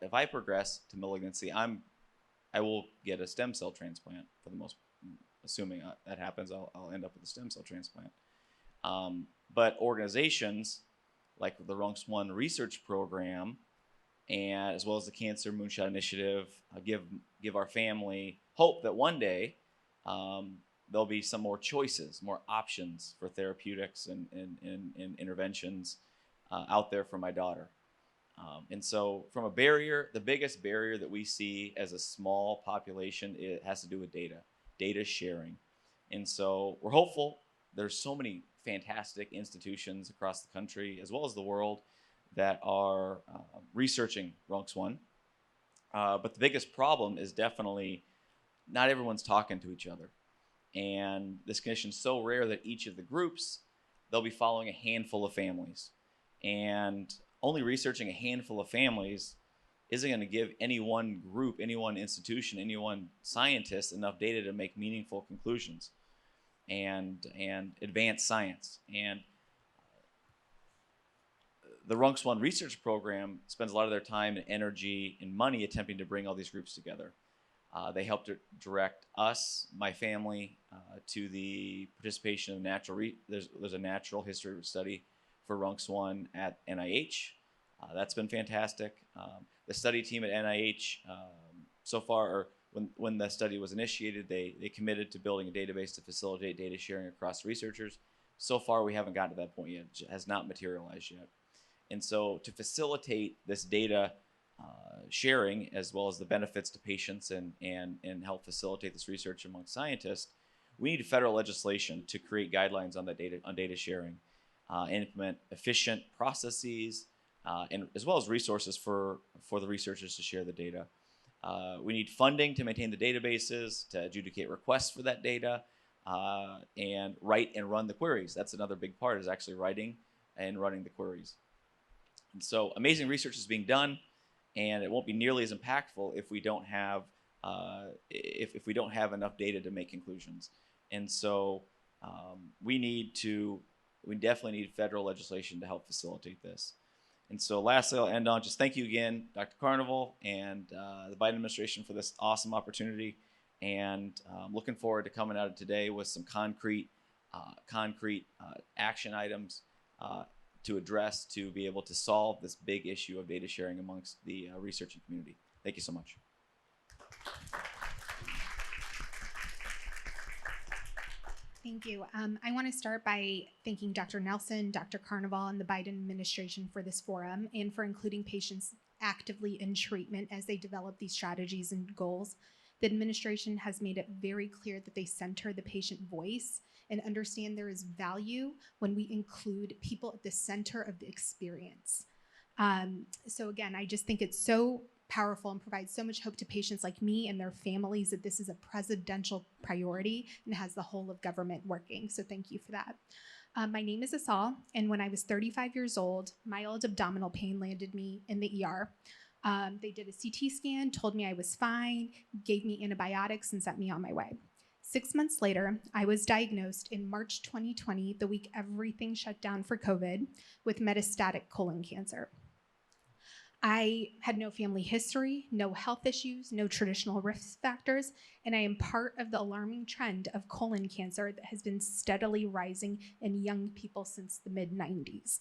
if I progress to malignancy, I will get a stem cell transplant for the most, assuming that happens, I'll end up with a stem cell transplant. But organizations like the RUNX1 research program, and as well as the Cancer Moonshot Initiative, give our family hope that one day there'll be some more choices, more options for therapeutics and interventions out there for my daughter. And so from a barrier, the biggest barrier that we see as a small population, it has to do with data sharing. And so we're hopeful. There's so many fantastic institutions across the country as well as the world that are researching RUNX1. But the biggest problem is definitely not everyone's talking to each other. And this condition is so rare that each of the groups, they'll be following a handful of families. And only researching a handful of families isn't going to give any one group, any one institution, any one scientist enough data to make meaningful conclusions and advance science. And the RUNX1 research program spends a lot of their time and energy and money attempting to bring all these groups together. They helped to direct us, my family, to the participation of there's a natural history study for RUNX1 at NIH. That's been fantastic. The study team at NIH so far, or when the study was initiated, they committed to building a database to facilitate data sharing across researchers. So far, we haven't gotten to that point yet. It has not materialized yet. And so to facilitate this data sharing, as well as the benefits to patients and help facilitate this research among scientists, we need federal legislation to create guidelines on data sharing, and implement efficient processes, and as well as resources for the researchers to share the data. We need funding to maintain the databases, to adjudicate requests for that data, and write and run the queries. That's another big part, is actually writing and running the queries. And so amazing research is being done, and it won't be nearly as impactful if we don't have if we don't have enough data to make conclusions. And so we definitely need federal legislation to help facilitate this. And so lastly, I'll end on just thank you again, Dr. Carnival and the Biden administration for this awesome opportunity. And looking forward to coming out of today with some concrete action items to address, to be able to solve this big issue of data sharing amongst the researching community. Thank you so much. Thank you. I want to start by thanking Dr. Nelson, Dr. Carnival, and the Biden administration for this forum and for including patients actively in treatment as they develop these strategies and goals. The administration has made it very clear that they center the patient voice and understand there is value when we include people at the center of the experience. So again, I just think it's so powerful and provides so much hope to patients like me and their families that this is a presidential priority and has the whole of government working. So thank you for that. My name is Asal, and when I was 35 years old, mild abdominal pain landed me in the ER. They did a CT scan, told me I was fine, gave me antibiotics, and sent me on my way. 6 months later, I was diagnosed in March 2020, the week everything shut down for COVID, with metastatic colon cancer. I had no family history, no health issues, no traditional risk factors, and I am part of the alarming trend of colon cancer that has been steadily rising in young people since the mid-90s.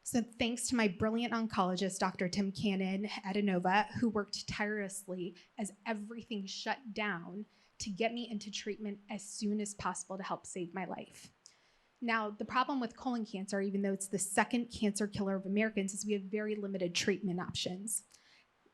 So thanks to my brilliant oncologist, Dr. Tim Cannon at Inova, who worked tirelessly as everything shut down to get me into treatment as soon as possible to help save my life. Now, the problem with colon cancer, even though it's the second cancer killer of Americans, is we have very limited treatment options.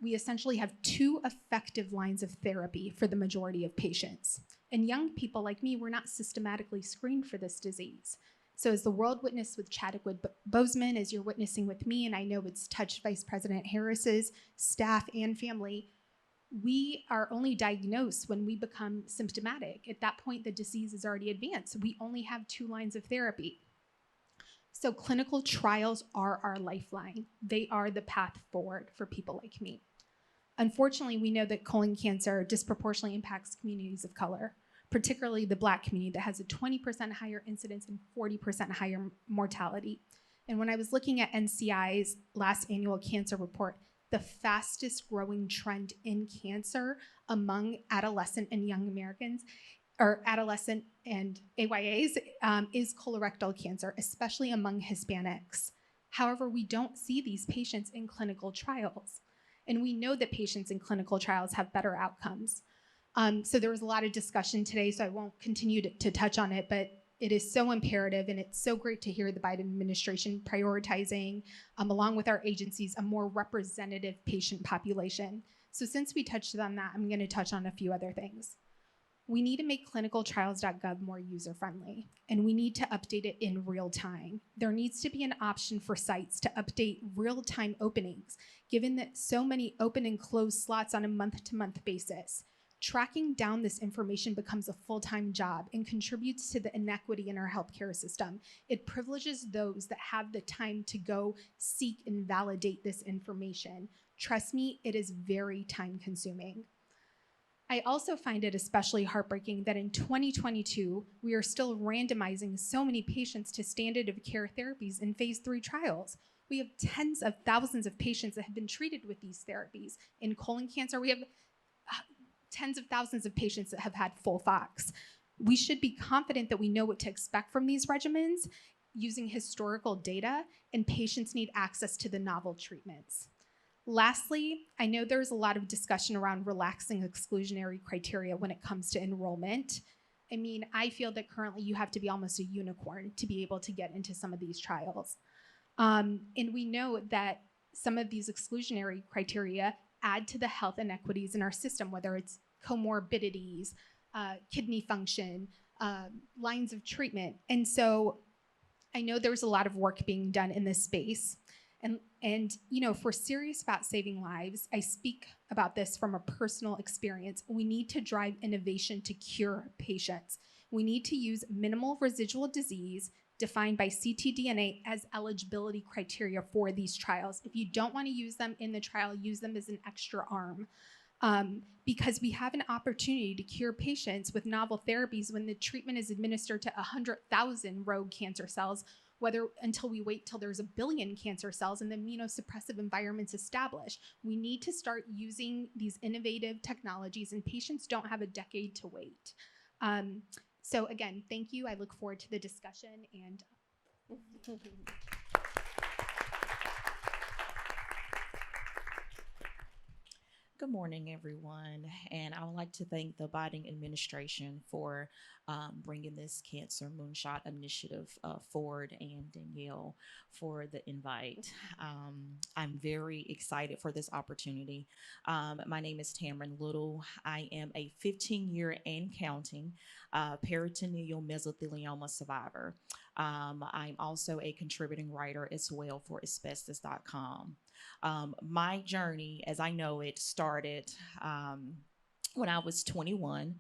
We essentially have 2 effective lines of therapy for the majority of patients. And young people like me were not systematically screened for this disease. So as the world witnessed with Chadwick Boseman, as you're witnessing with me, and I know it's touched Vice President Harris's staff and family, we are only diagnosed when we become symptomatic. At that point, the disease is already advanced. We only have 2 lines of therapy. So clinical trials are our lifeline. They are the path forward for people like me. Unfortunately, we know that colon cancer disproportionately impacts communities of color, particularly the Black community that has a 20% higher incidence and 40% higher mortality. And when I was looking at NCI's last annual cancer report, the fastest growing trend in cancer among adolescent and young Americans, or adolescent and AYAs, is colorectal cancer, especially among Hispanics. However, we don't see these patients in clinical trials. And we know that patients in clinical trials have better outcomes. So there was a lot of discussion today, so I won't continue to touch on it, but it is so imperative, and it's so great to hear the Biden administration prioritizing, along with our agencies, a more representative patient population. So since we touched on that, I'm going to touch on a few other things. We need to make clinicaltrials.gov more user-friendly, and we need to update it in real time. There needs to be an option for sites to update real-time openings, given that so many open and close slots on a month-to-month basis. Tracking down this information becomes a full-time job and contributes to the inequity in our healthcare system. It privileges those that have the time to go seek and validate this information. Trust me, it is very time-consuming. I also find it especially heartbreaking that in 2022, we are still randomizing so many patients to standard of care therapies in phase 3 trials. We have tens of thousands of patients that have been treated with these therapies. In colon cancer, we have tens of thousands of patients that have had FOLFOX. We should be confident that we know what to expect from these regimens using historical data, and patients need access to the novel treatments. Lastly, I know there's a lot of discussion around relaxing exclusionary criteria when it comes to enrollment. I mean, I feel that currently you have to be almost a unicorn to be able to get into some of these trials. And we know that some of these exclusionary criteria add to the health inequities in our system, whether it's comorbidities, kidney function, lines of treatment. And so I know there's a lot of work being done in this space. And you know, if we're serious about saving lives, I speak about this from a personal experience. We need to drive innovation to cure patients. We need to use minimal residual disease defined by ctDNA as eligibility criteria for these trials. If you don't want to use them in the trial, use them as an extra arm. Because we have an opportunity to cure patients with novel therapies when the treatment is administered to 100,000 rogue cancer cells, whether until we wait till there's 1 billion cancer cells and the immunosuppressive environment's established. We need to start using these innovative technologies, and patients don't have a decade to wait. So again, thank you. I look forward to the discussion and Good morning, everyone, and I would like to thank the Biden administration for bringing this Cancer Moonshot initiative forward, and Danielle for the invite. I'm very excited for this opportunity. My name is Tamron Little. I am a 15-year and counting peritoneal mesothelioma survivor. I'm also a contributing writer as well for asbestos.com. My journey, as I know it, started when I was 21.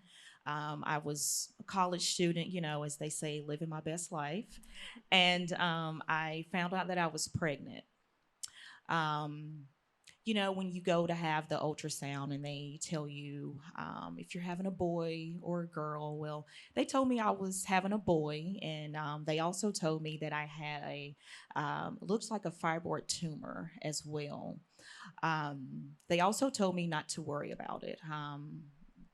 I was a college student, you know, as they say, living my best life. And I found out that I was pregnant. You know, when you go to have the ultrasound and they tell you if you're having a boy or a girl, well, they told me I was having a boy, and they also told me that I had a, looks like a fibroid tumor as well. They also told me not to worry about it.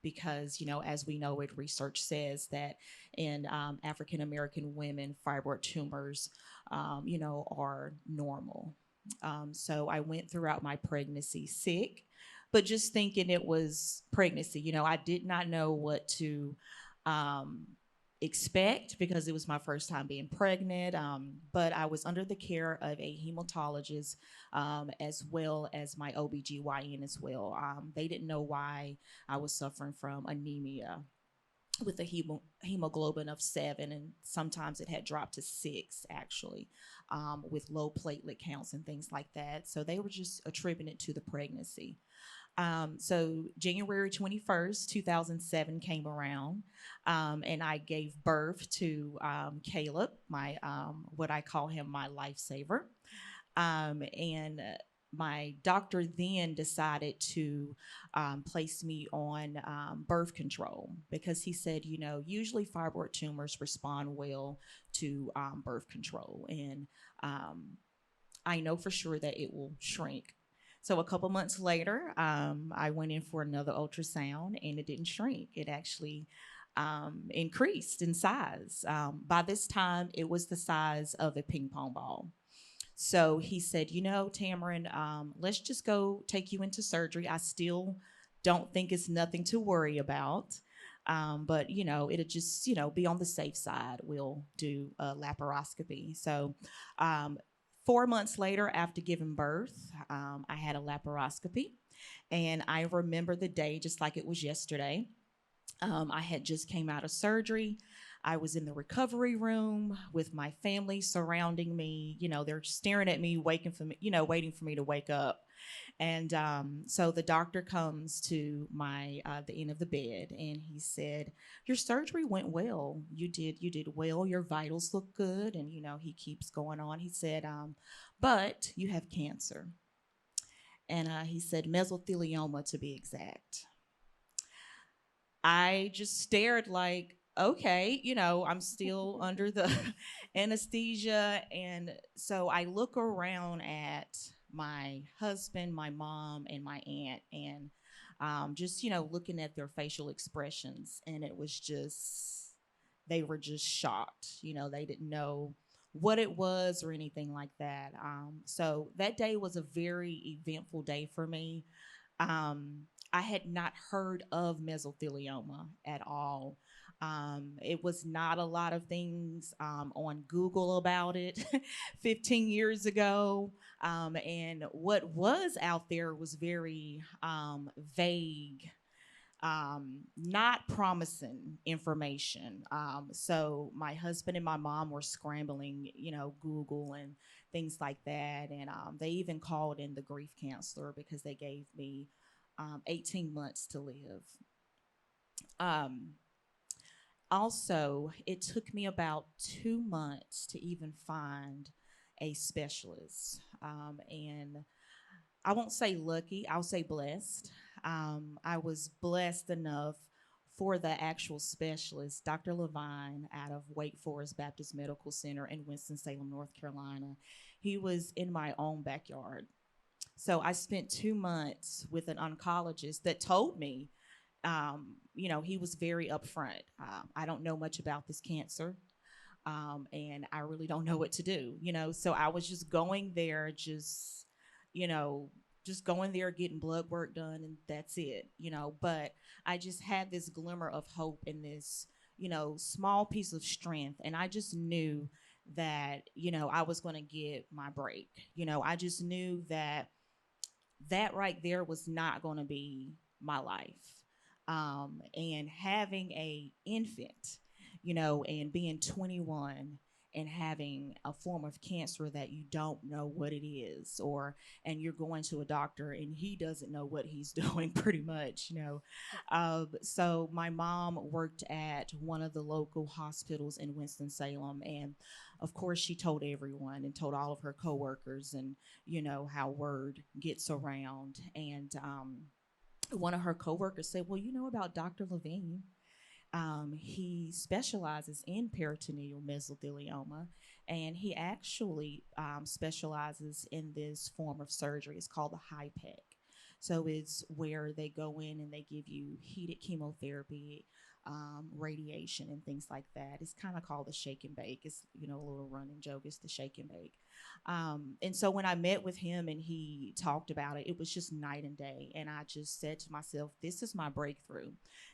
Because, you know, as we know it, research says that in African American women, fibroid tumors, you know, are normal. So I went throughout my pregnancy sick, but just thinking it was pregnancy. You know, I did not know what to expect because it was my first time being pregnant, but I was under the care of a hematologist as well as my OBGYN as well. They didn't know why I was suffering from anemia with a hemoglobin of 7, and sometimes it had dropped to 6 actually, with low platelet counts and things like that. So they were just attributing it to the pregnancy. So January 21st, 2007 came around, and I gave birth to Caleb, my what I call him my lifesaver. And my doctor then decided to place me on birth control because he said, you know, usually fibroid tumors respond well to birth control. And I know for sure that it will shrink. So a couple months later, I went in for another ultrasound and it didn't shrink. It actually increased in size. By this time, it was the size of a ping pong ball. So he said, you know, Tamron, let's just go take you into surgery. I still don't think it's nothing to worry about. But it'll just be on the safe side. We'll do a laparoscopy. So 4 months later, after giving birth, I had a laparoscopy, and I remember the day just like it was yesterday. I had just came out of surgery. I was in the recovery room with my family surrounding me. They're staring at me, waiting for me to wake up. And so the doctor comes to the end of the bed, and he said, "Your surgery went well. You did well. Your vitals look good." And he keeps going on. He said, "But you have cancer." And he said mesothelioma, to be exact. I just stared like, okay, I'm still under the anesthesia. And so I look around at my husband, my mom, and my aunt, and just, looking at their facial expressions. And it was just, they were just shocked. They didn't know what it was or anything like that. So that day was a very eventful day for me. I had not heard of mesothelioma at all. It was not a lot of things on Google about it 15 years ago. And what was out there was very vague, not promising information. So my husband and my mom were scrambling, Google and things like that. And they even called in the grief counselor because they gave me 18 months to live. Also, it took me about 2 months to even find a specialist. And I won't say lucky, I'll say blessed. I was blessed enough for the actual specialist, Dr. Levine, out of Wake Forest Baptist Medical Center in Winston-Salem, North Carolina. He was in my own backyard. So I spent 2 months with an oncologist that told me, he was very upfront. I don't know much about this cancer, and I really don't know what to do, So I was just going there, just going there, getting blood work done, and that's it, But I just had this glimmer of hope and this, small piece of strength, and I just knew that, I was going to get my break. I just knew that right there was not going to be my life. And having a infant, and being 21 and having a form of cancer that you don't know what it is, and you're going to a doctor and he doesn't know what he's doing pretty much, So my mom worked at one of the local hospitals in Winston-Salem, and of course she told everyone and told all of her coworkers, and how word gets around. And one of her coworkers said, "Well, you know about Dr. Levine. He specializes in peritoneal mesothelioma, and he actually specializes in this form of surgery. It's called the HIPEC. So it's where they go in and they give you heated chemotherapy, radiation, and things like that. It's kind of called the shake and bake. It's, a little running joke. It's the shake and bake. And so when I met with him and he talked about it, it was just night and day. And I just said to myself, this is my breakthrough.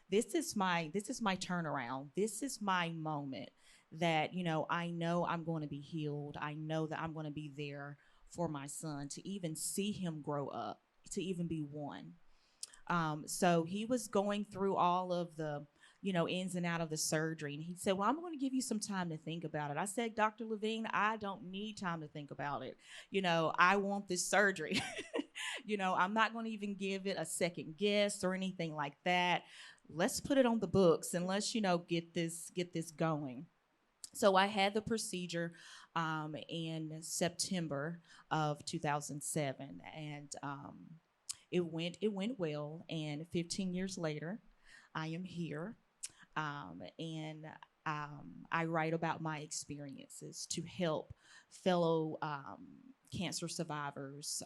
This is my turnaround. This is my moment that, I know I'm going to be healed. I know that I'm going to be there for my son, to even see him grow up, to even be one. So he was going through all of the, ins and out of the surgery. And he said, "Well, I'm going to give you some time to think about it." I said, "Dr. Levine, I don't need time to think about it. I want this surgery." I'm not going to even give it a second guess or anything like that. Let's put it on the books and let's, get this going. So I had the procedure in September of 2007, and it went well. And 15 years later, I am here, and I write about my experiences to help fellow cancer survivors,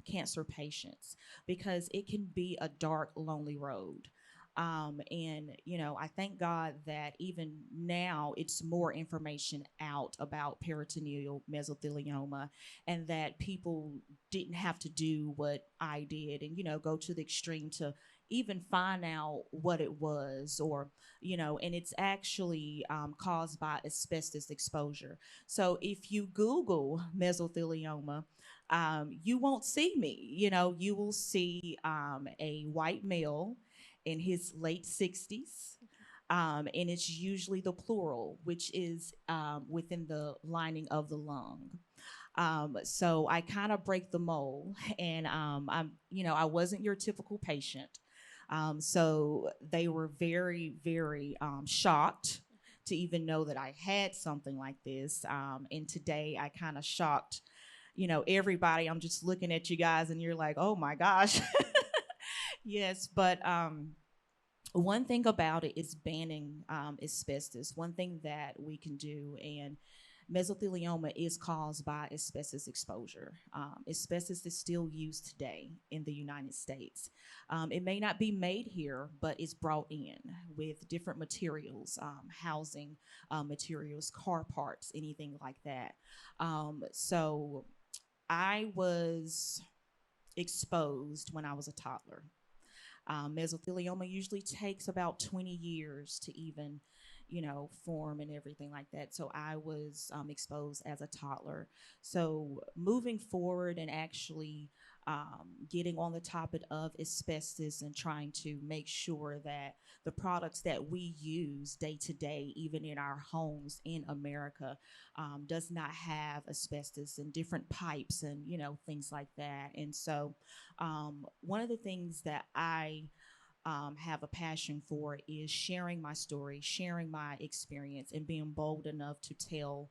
cancer patients, because it can be a dark, lonely road. And, I thank God that even now it's more information out about peritoneal mesothelioma, and that people didn't have to do what I did and, go to the extreme to even find out what it was, or, and it's actually caused by asbestos exposure. So if you Google mesothelioma, you won't see me. You will see a white male in his late 60s. And it's usually the pleural, which is within the lining of the lung. So I kind of break the mold, and I wasn't your typical patient. So they were very, very shocked to even know that I had something like this. And today I kind of shocked, everybody. I'm just looking at you guys, and you're like, oh my gosh. Yes, but one thing about it is banning asbestos. One thing that we can do, and mesothelioma is caused by asbestos exposure. Asbestos is still used today in the United States. It may not be made here, but it's brought in with different materials, housing materials, car parts, anything like that. So I was exposed when I was a toddler. Mesothelioma usually takes about 20 years to even, form and everything like that. So I was exposed as a toddler. So moving forward and actually getting on the topic of asbestos and trying to make sure that the products that we use day to day, even in our homes in America, does not have asbestos and different pipes and, things like that. And so one of the things that I have a passion for is sharing my story, sharing my experience, and being bold enough to tell,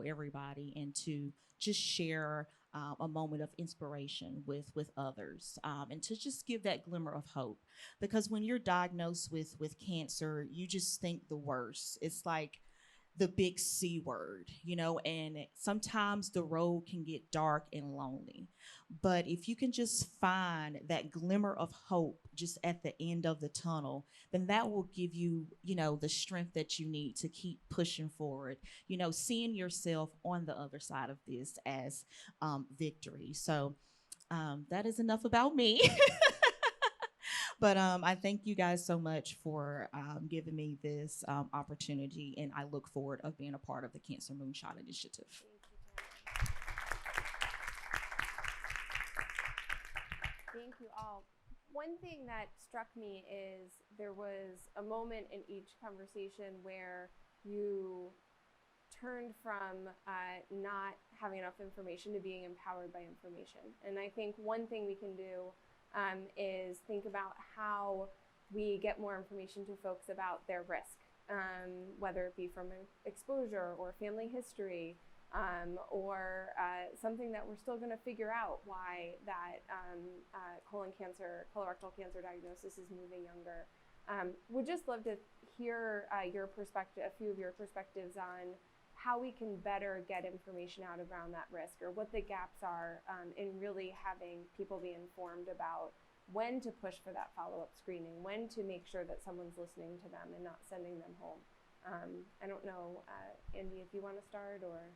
everybody, and to just share a moment of inspiration with others, and to just give that glimmer of hope. Because when you're diagnosed with cancer, you just think the worst. It's like the big C word, and sometimes the road can get dark and lonely. But if you can just find that glimmer of hope just at the end of the tunnel, then that will give you, the strength that you need to keep pushing forward, seeing yourself on the other side of this as victory. So that is enough about me. But I thank you guys so much for giving me this opportunity, and I look forward of being a part of the Cancer Moonshot Initiative. Thank you all. One thing that struck me is there was a moment in each conversation where you turned from not having enough information to being empowered by information. And I think one thing we can do is think about how we get more information to folks about their risk, whether it be from exposure or family history, or something that we're still going to figure out why that colorectal cancer diagnosis is moving younger. Would just love to hear your perspective, a few of your perspectives on how we can better get information out around that risk, or what the gaps are in really having people be informed about when to push for that follow-up screening, when to make sure that someone's listening to them and not sending them home. I don't know, Andy, if you want to start, or...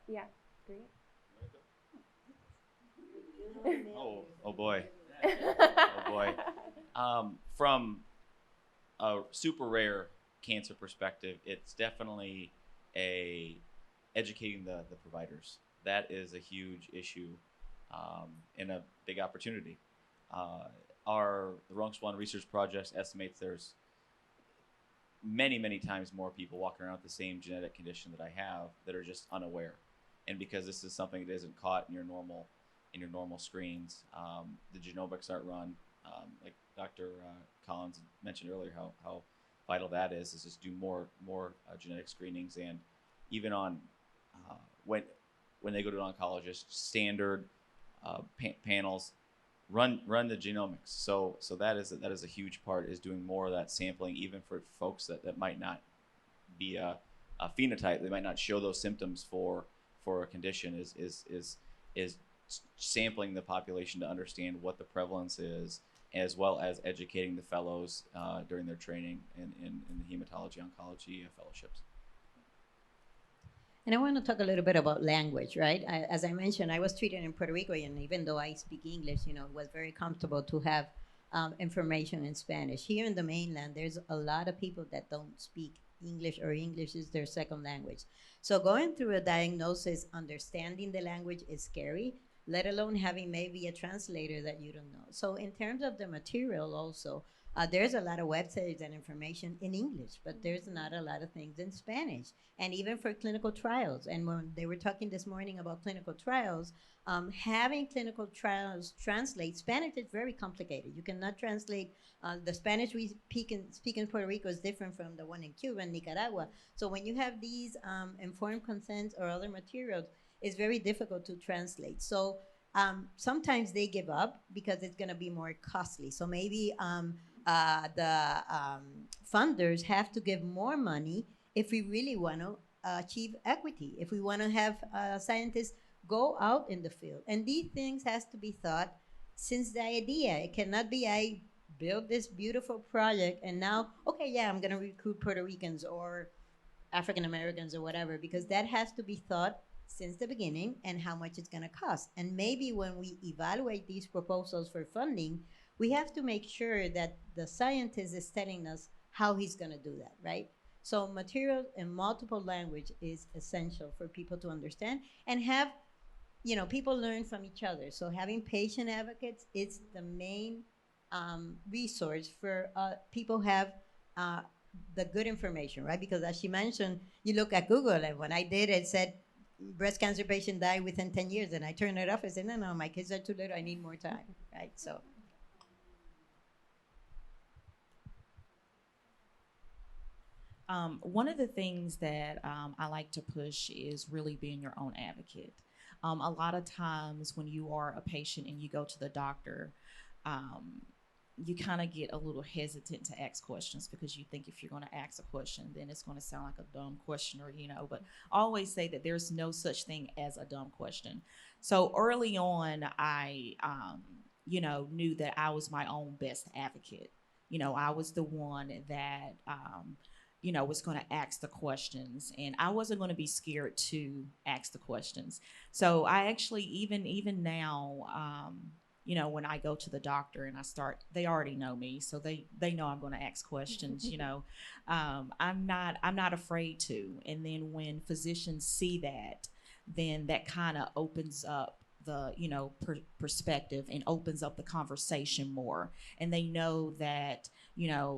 Yeah, great. Oh boy. Oh boy. From a super rare cancer perspective, it's definitely educating the providers. That is a huge issue and a big opportunity. The RUNX One Research Project estimates there's many times more people walking around with the same genetic condition that I have that are just unaware. And because this is something that isn't caught in your normal screens, the genomics aren't run. Like Dr. Collins mentioned earlier, how vital that is just do more genetic screenings, and even on when they go to an oncologist, standard panels run the genomics. So that is a huge part, is doing more of that sampling, even for folks that might not be a phenotype, they might not show those symptoms for a condition, is sampling the population to understand what the prevalence is, as well as educating the fellows during their training in the hematology oncology fellowships. And I want to talk a little bit about language, right? As I mentioned, I was treated in Puerto Rico, and even though I speak English, it was very comfortable to have information in Spanish. Here in the mainland, there's a lot of people that don't speak English, or English is their second language. So going through a diagnosis, understanding the language is scary, let alone having maybe a translator that you don't know. So in terms of the material also, there's a lot of websites and information in English, but there's not a lot of things in Spanish. And even for clinical trials. And when they were talking this morning about clinical trials, having clinical trials translate, Spanish is very complicated. You cannot translate, the Spanish we speak in Puerto Rico is different from the one in Cuba and Nicaragua. So when you have these informed consents or other materials, it's very difficult to translate. So sometimes they give up because it's gonna be more costly. So maybe the funders have to give more money if we really want to achieve equity, if we want to have scientists go out in the field. And these things has to be thought since the idea. It cannot be I build this beautiful project and now, okay, yeah, I'm going to recruit Puerto Ricans or African Americans or whatever, because that has to be thought since the beginning and how much it's going to cost. And maybe when we evaluate these proposals for funding, we have to make sure that the scientist is telling us how he's going to do that, right? So material in multiple language is essential for people to understand and have, people learn from each other. So having patient advocates is the main resource for people have the good information, right? Because as she mentioned, you look at Google, and when I did, it said breast cancer patient died within 10 years, and I turned it off. I said, no, my kids are too little. I need more time, right? So. One of the things that I like to push is really being your own advocate. A lot of times when you are a patient and you go to the doctor, you kind of get a little hesitant to ask questions because you think if you're going to ask a question, then it's going to sound like a dumb question, or, but I always say that there's no such thing as a dumb question. So early on, I, knew that I was my own best advocate. I was the one that, was going to ask the questions, and I wasn't going to be scared to ask the questions. So I actually, even now, when I go to the doctor and they already know me, so they know I'm going to ask questions. I'm not afraid to. And then when physicians see that, then that kind of opens up the perspective and opens up the conversation more. And they know that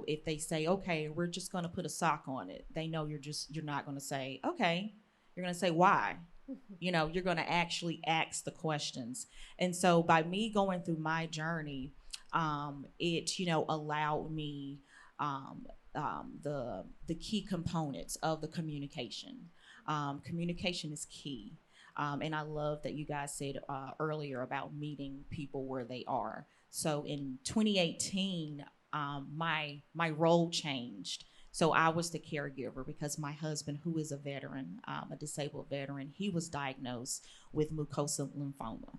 if they say, okay, we're just going to put a sock on it, they know you're not going to say, okay, you're going to say why. You're going to actually ask the questions. And so by me going through my journey, it allowed me the key components of the communication. Communication is key. And I love that you guys said earlier about meeting people where they are. So in 2018, my role changed. So I was the caregiver because my husband, who is a veteran, a disabled veteran, he was diagnosed with mucosal lymphoma.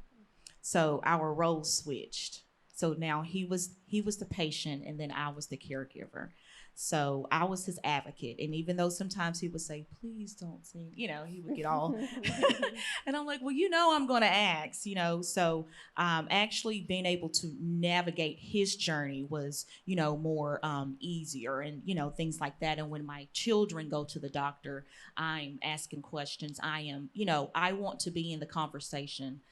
So our roles switched. So now he was the patient, and then I was the caregiver. So I was his advocate. And even though sometimes he would say, please don't sing, he would get all, and I'm like, well, I'm going to ask, so actually being able to navigate his journey was, more easier and, things like that. And when my children go to the doctor, I'm asking questions. I am, I want to be in the conversation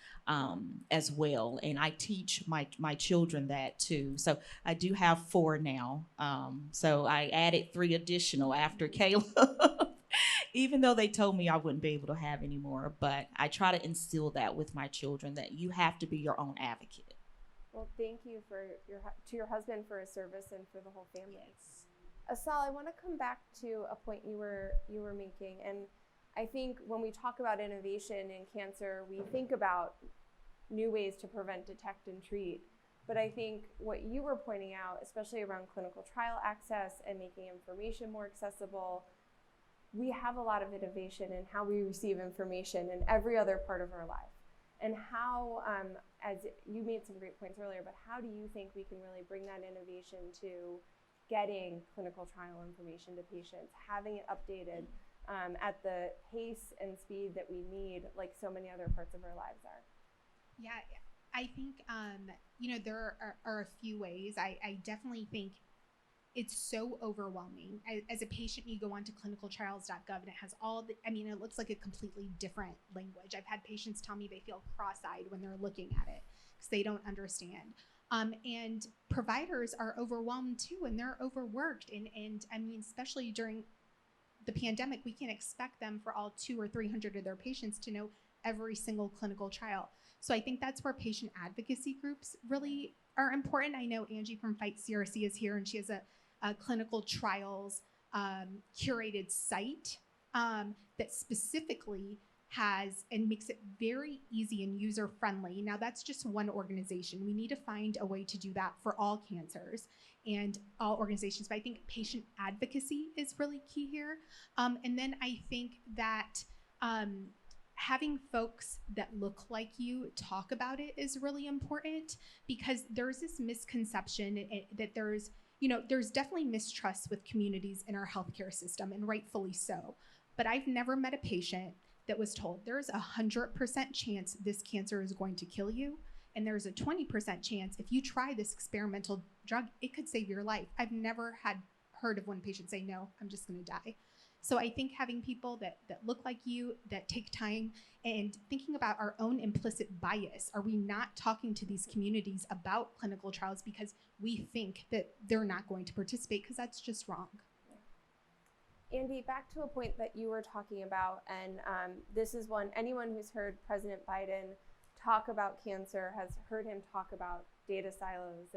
as well. And I teach my children that too. So I do have 4 now. So I added 3 additional after Caleb, even though they told me I wouldn't be able to have any more. But I try to instill that with my children, that you have to be your own advocate. Well, thank you to your husband for his service and for the whole family. Yes. Asal, I want to come back to a point you were making, and I think when we talk about innovation in cancer, we think about new ways to prevent, detect, and treat. But I think what you were pointing out, especially around clinical trial access and making information more accessible, we have a lot of innovation in how we receive information in every other part of our life. And how, as you made some great points earlier, but how do you think we can really bring that innovation to getting clinical trial information to patients, having it updated at the pace and speed that we need, like so many other parts of our lives are. Yeah, I think, there are a few ways. I definitely think it's so overwhelming. As a patient, you go onto clinicaltrials.gov and it has it looks like a completely different language. I've had patients tell me they feel cross-eyed when they're looking at it because they don't understand. And providers are overwhelmed too, and they're overworked. And especially during the pandemic, we can't expect them for all 200 or 300 of their patients to know every single clinical trial. So I think that's where patient advocacy groups really are important. I know Angie from Fight CRC is here, and she has a clinical trials curated site that specifically has and makes it very easy and user friendly. Now that's just one organization. We need to find a way to do that for all cancers and all organizations. But I think patient advocacy is really key here. And then I think that having folks that look like you talk about it is really important, because there's this misconception that there's definitely mistrust with communities in our healthcare system, and rightfully so. But I've never met a patient that was told there's 100% chance this cancer is going to kill you, and there's a 20% chance if you try this experimental drug, it could save your life. I've never heard of one patient say, no, I'm just going to die. So I think having people that look like you, that take time, and thinking about our own implicit bias. Are we not talking to these communities about clinical trials because we think that they're not going to participate, because that's just wrong. Andy, back to a point that you were talking about, and this is anyone who's heard President Biden talk about cancer has heard him talk about data silos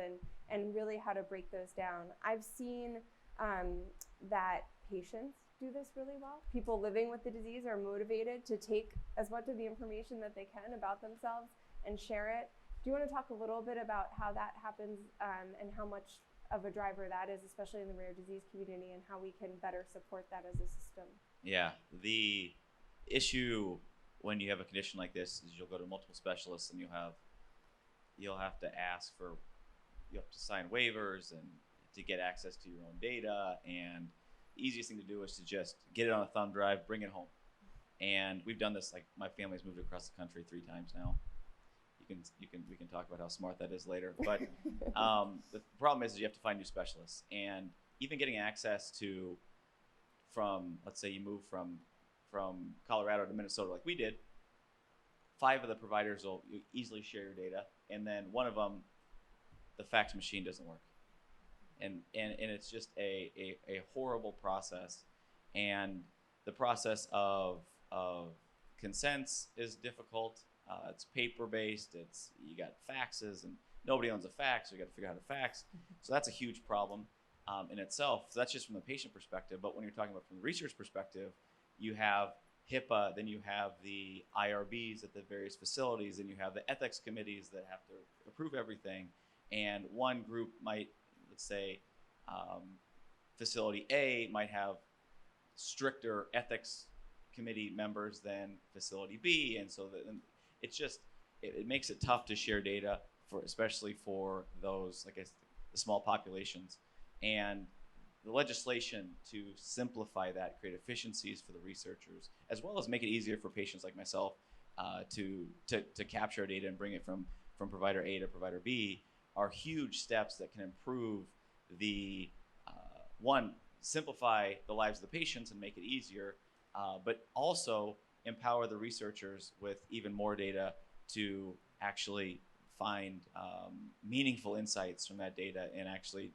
and really how to break those down. I've seen that patients do this really well. People living with the disease are motivated to take as much of the information that they can about themselves and share it. Do you want to talk a little bit about how that happens and how much of a driver that is, especially in the rare disease community, and how we can better support that as a system? Yeah, the issue when you have a condition like this is you'll go to multiple specialists and you'll have to sign waivers and to get access to your own data, and the easiest thing to do is to just get it on a thumb drive, bring it home. And we've done this, like my family's moved across the country 3 times now. We can talk about how smart that is later. But the problem is you have to find new specialists, and even getting access to let's say you move from Colorado to Minnesota like we did, 5 of the providers will easily share your data, and then one of them, the fax machine doesn't work. And it's just a horrible process, and the process of consents is difficult. It's paper based. You got faxes, and nobody owns a fax. So you got to figure out how to fax. So that's a huge problem in itself. So that's just from the patient perspective. But when you're talking about from the research perspective, you have HIPAA, then you have the IRBs at the various facilities, and you have the ethics committees that have to approve everything. And one group might, let's say, facility A might have stricter ethics committee members than facility B, and so it makes it tough to share data especially for those, like the small populations. And the legislation to simplify that, create efficiencies for the researchers, as well as make it easier for patients like myself to capture data and bring it from provider A to provider B, are huge steps that can improve simplify the lives of the patients and make it easier, but also empower the researchers with even more data to actually find meaningful insights from that data and actually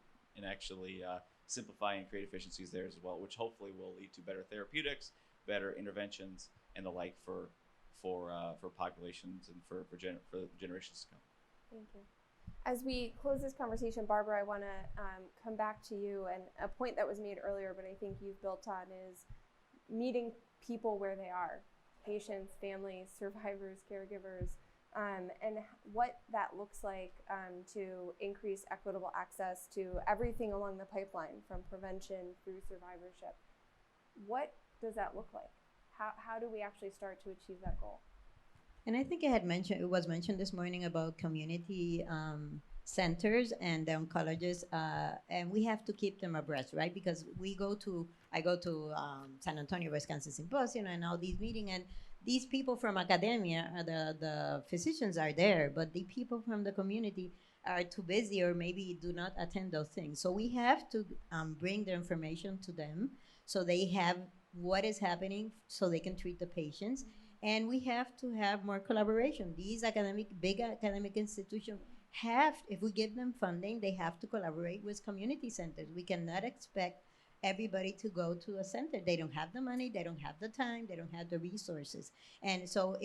simplify and create efficiencies there as well, which hopefully will lead to better therapeutics, better interventions, and the like for populations and for generations to come. Thank you. As we close this conversation, Barbara, I want to come back to you, and a point that was made earlier, but I think you've built on, is meeting people where they are, patients, families, survivors, caregivers, and what that looks like to increase equitable access to everything along the pipeline, from prevention through survivorship. What does that look like? How do we actually start to achieve that goal? And I think it was mentioned this morning about community centers and the oncologists, and we have to keep them abreast, right? Because I go to San Antonio Breast Cancer Symposium and all these meetings, and these people from academia, the physicians are there, but the people from the community are too busy or maybe do not attend those things. So we have to bring the information to them so they have what is happening so they can treat the patients. And we have to have more collaboration. These big academic institutions if we give them funding, they have to collaborate with community centers. We cannot expect everybody to go to a center. They don't have the money, they don't have the time, they don't have the resources. And so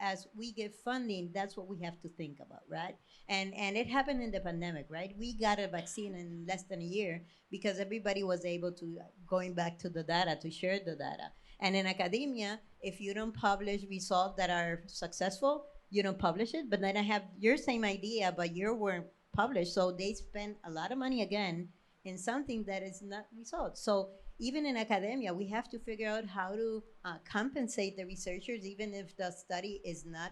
as we give funding, that's what we have to think about, right? And it happened in the pandemic, right? We got a vaccine in less than a year because everybody was able to, going back to the data, to share the data. And in academia, if you don't publish results that are successful, you don't publish it. But then I have your same idea, but your weren't published. So they spend a lot of money again in something that is not results. So even in academia, we have to figure out how to compensate the researchers, even if the study is not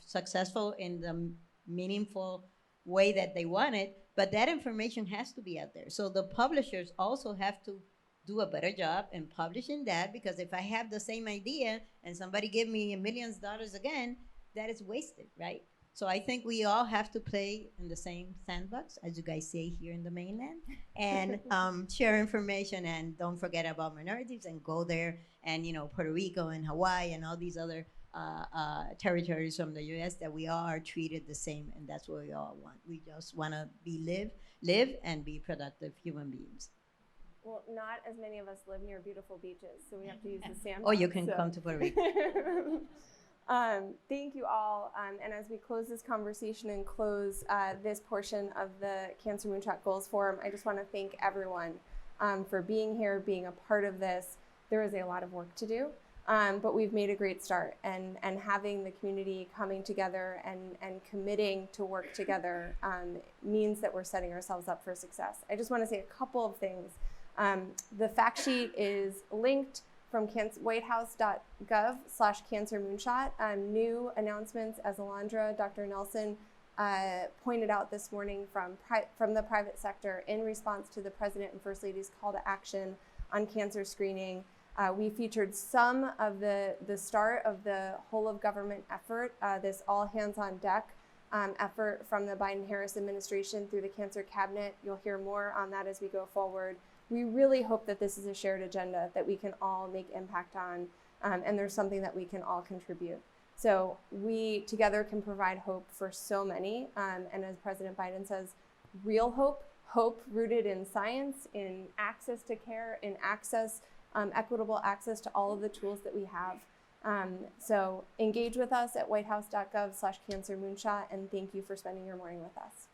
successful in the meaningful way that they want it. But that information has to be out there. So the publishers also have to do a better job in publishing that, because if I have the same idea and somebody give me $1 million again, that is wasted, right? So I think we all have to play in the same sandbox, as you guys say here in the mainland, and share information, and don't forget about minorities and go there, and Puerto Rico and Hawaii and all these other territories from the U.S. that we all are treated the same, and that's what we all want. We just want to live and be productive human beings. Well, not as many of us live near beautiful beaches, so we have to use the sandbox. Oh, you can come to Puerto Rico. Thank you all. And as we close this conversation and close this portion of the Cancer Moonshot Goals Forum, I just want to thank everyone for being here, being a part of this. There is a lot of work to do, but we've made a great start. And having the community coming together and committing to work together means that we're setting ourselves up for success. I just want to say a couple of things. The fact sheet is linked from whitehouse.gov/cancermoonshot. New announcements, as Alondra, Dr. Nelson pointed out this morning from the private sector in response to the President and First Lady's call to action on cancer screening. We featured some of the start of the whole of government effort, this all hands on deck effort from the Biden-Harris administration through the Cancer Cabinet. You'll hear more on that as we go forward. We really hope that this is a shared agenda that we can all make impact on, and there's something that we can all contribute. So we together can provide hope for so many, and as President Biden says, real hope rooted in science, in access to care, in access, equitable access to all of the tools that we have. So engage with us at whitehouse.gov/cancermoonshot, and thank you for spending your morning with us.